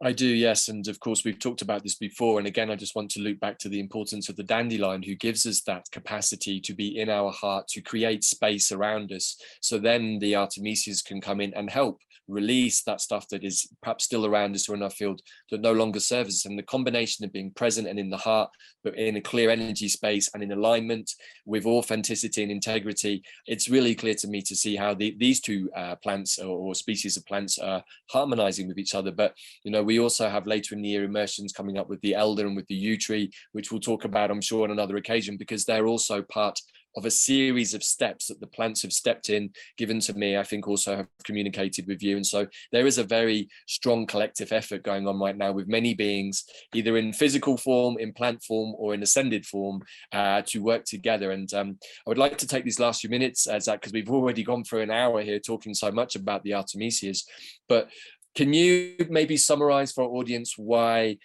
I do, yes. And of course, we've talked about this before. And again, I just want to loop back to the importance of the dandelion, who gives us that capacity to be in our heart, to create space around us. So then the Artemisias can come in and help release that stuff that is perhaps still around us or in our field that no longer serves us. And the combination of being present and in the heart, but in a clear energy space and in alignment with authenticity and integrity, it's really clear to me to see how these two plants or species of plants are harmonizing with each other. But we also have later in the year immersions coming up with the elder and with the yew tree, which we'll talk about, I'm sure, on another occasion, because they're also part of a series of steps that the plants have stepped in, given to me, I think also have communicated with you. And so there is a very strong collective effort going on right now with many beings, either in physical form, in plant form, or in ascended form, to work together. And I would like to take these last few minutes, Zac, because we've already gone through an hour here talking so much about the Artemisias. But Can you maybe summarize for our audience why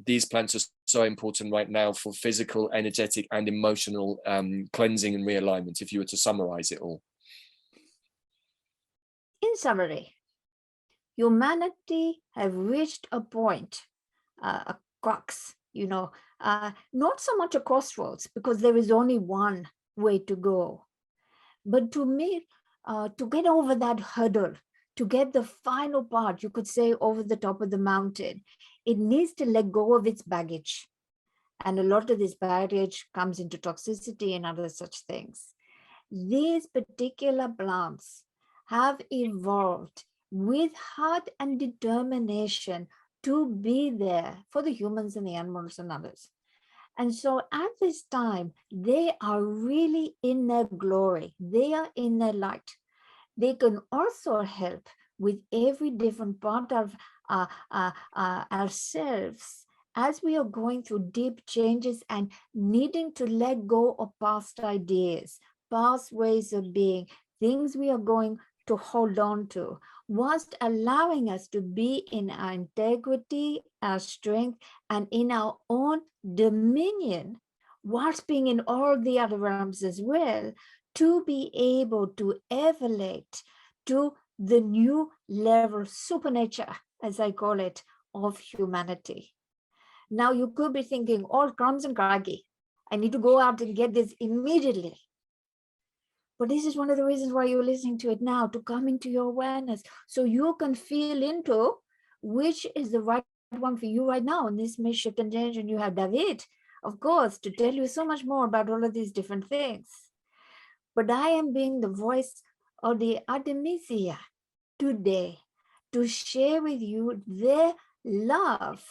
these plants are so important right now for physical, energetic, and emotional cleansing and realignment, if you were to summarize it all? In summary, humanity have reached a point, a crux, not so much a crossroads, because there is only one way to go. But to me, to get over that hurdle, to get the final part, you could say, over the top of the mountain, it needs to let go of its baggage. And a lot of this baggage comes into toxicity and other such things. These particular plants have evolved with heart and determination to be there for the humans and the animals and others. And so at this time, they are really in their glory. They are in their light. They can also help with every different part of ourselves as we are going through deep changes and needing to let go of past ideas, past ways of being, things we are going to hold on to, whilst allowing us to be in our integrity, our strength, and in our own dominion, whilst being in all the other realms as well, to be able to elevate to the new level, supernature, as I call it, of humanity. Now you could be thinking, all crumbs and craggy, I need to go out and get this immediately. But this is one of the reasons why you're listening to it now, to come into your awareness, so you can feel into which is the right one for you right now. And this may shift and change, and you have Davyd, of course, to tell you so much more about all of these different things. But I am being the voice of the Artemisia today to share with you their love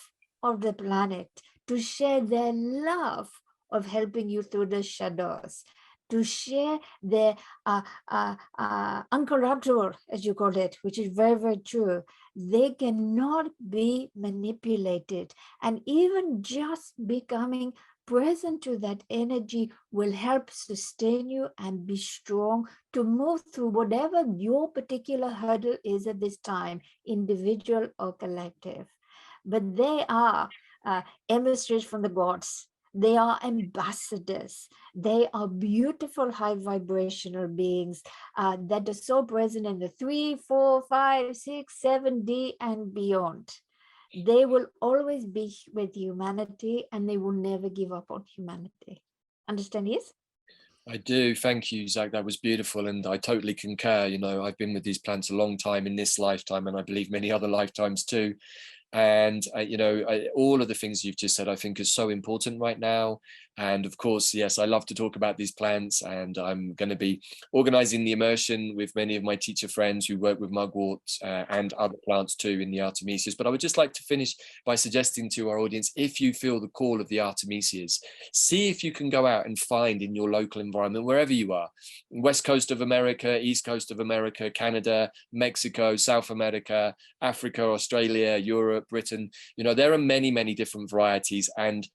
of the planet, to share their love of helping you through the shadows, to share their incorruptible, as you call it, which is very, very true. They cannot be manipulated. And even just becoming present to that energy will help sustain you and be strong to move through whatever your particular hurdle is at this time, individual or collective. But they are emissaries from the gods. They are ambassadors. They are beautiful high vibrational beings that are so present in the 3, 4, 5, 6, 7D and beyond. They will always be with humanity, and they will never give up on humanity. Understand, yes? I do. Thank you, Zac. That was beautiful. And I totally concur. You know, I've been with these plants a long time in this lifetime, and I believe many other lifetimes too. And, all of the things you've just said, I think is so important right now. And of course, yes, I love to talk about these plants, and I'm going to be organizing the immersion with many of my teacher friends who work with mugwort and other plants too in the Artemisias. But I would just like to finish by suggesting to our audience, if you feel the call of the Artemisias, see if you can go out and find in your local environment, wherever you are, West Coast of America, East Coast of America, Canada, Mexico, South America, Africa, Australia, Europe, Britain. There are many, many different varieties, and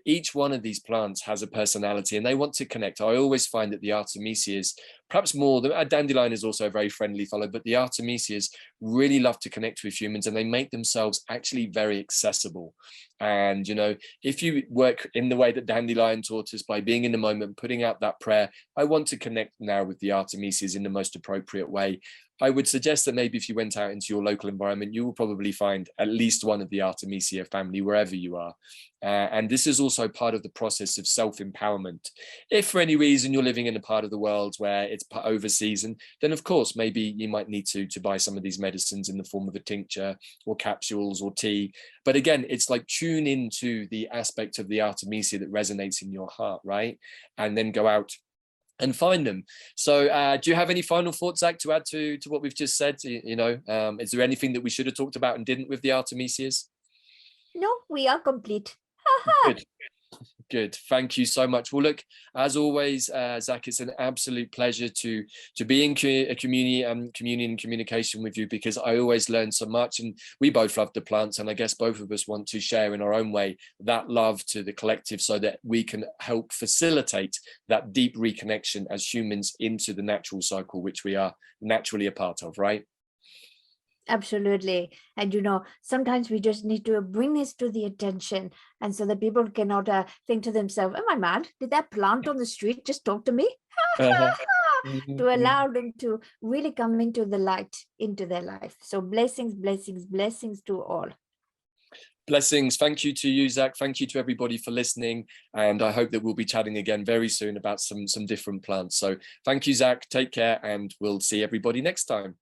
each one of these plants has a personality, and they want to connect. I always find that the Artemisias, perhaps more than a dandelion, is also a very friendly fellow, but the Artemisias really love to connect with humans, and they make themselves actually very accessible. And if you work in the way that dandelion taught us, by being in the moment, putting out that prayer, I want to connect now with the Artemisias in the most appropriate way, I would suggest that maybe if you went out into your local environment, you will probably find at least one of the Artemisia family wherever you are. And this is also part of the process of self-empowerment. If for any reason you're living in a part of the world where it's over season, then of course, maybe you might need to buy some of these medicines in the form of a tincture or capsules or tea. But again, it's like tune into the aspect of the Artemisia that resonates in your heart, right? And then go out and find them. So do you have any final thoughts, Zac, to add to what we've just said? Is there anything that we should have talked about and didn't with the Artemisias? No, we are complete. Good. Good. Thank you so much. Well, look, as always, Zac, it's an absolute pleasure to be in a communication with you, because I always learn so much, and we both love the plants, and I guess both of us want to share in our own way that love to the collective, so that we can help facilitate that deep reconnection as humans into the natural cycle, which we are naturally a part of, right? Absolutely. And, sometimes we just need to bring this to the attention. And so that people cannot think to themselves, am I mad? Did that plant on the street just talk to me? To allow them to really come into the light into their life. So blessings, blessings, blessings to all. Blessings. Thank you to you, Zac. Thank you to everybody for listening. And I hope that we'll be chatting again very soon about some different plants. So thank you, Zac. Take care, and we'll see everybody next time.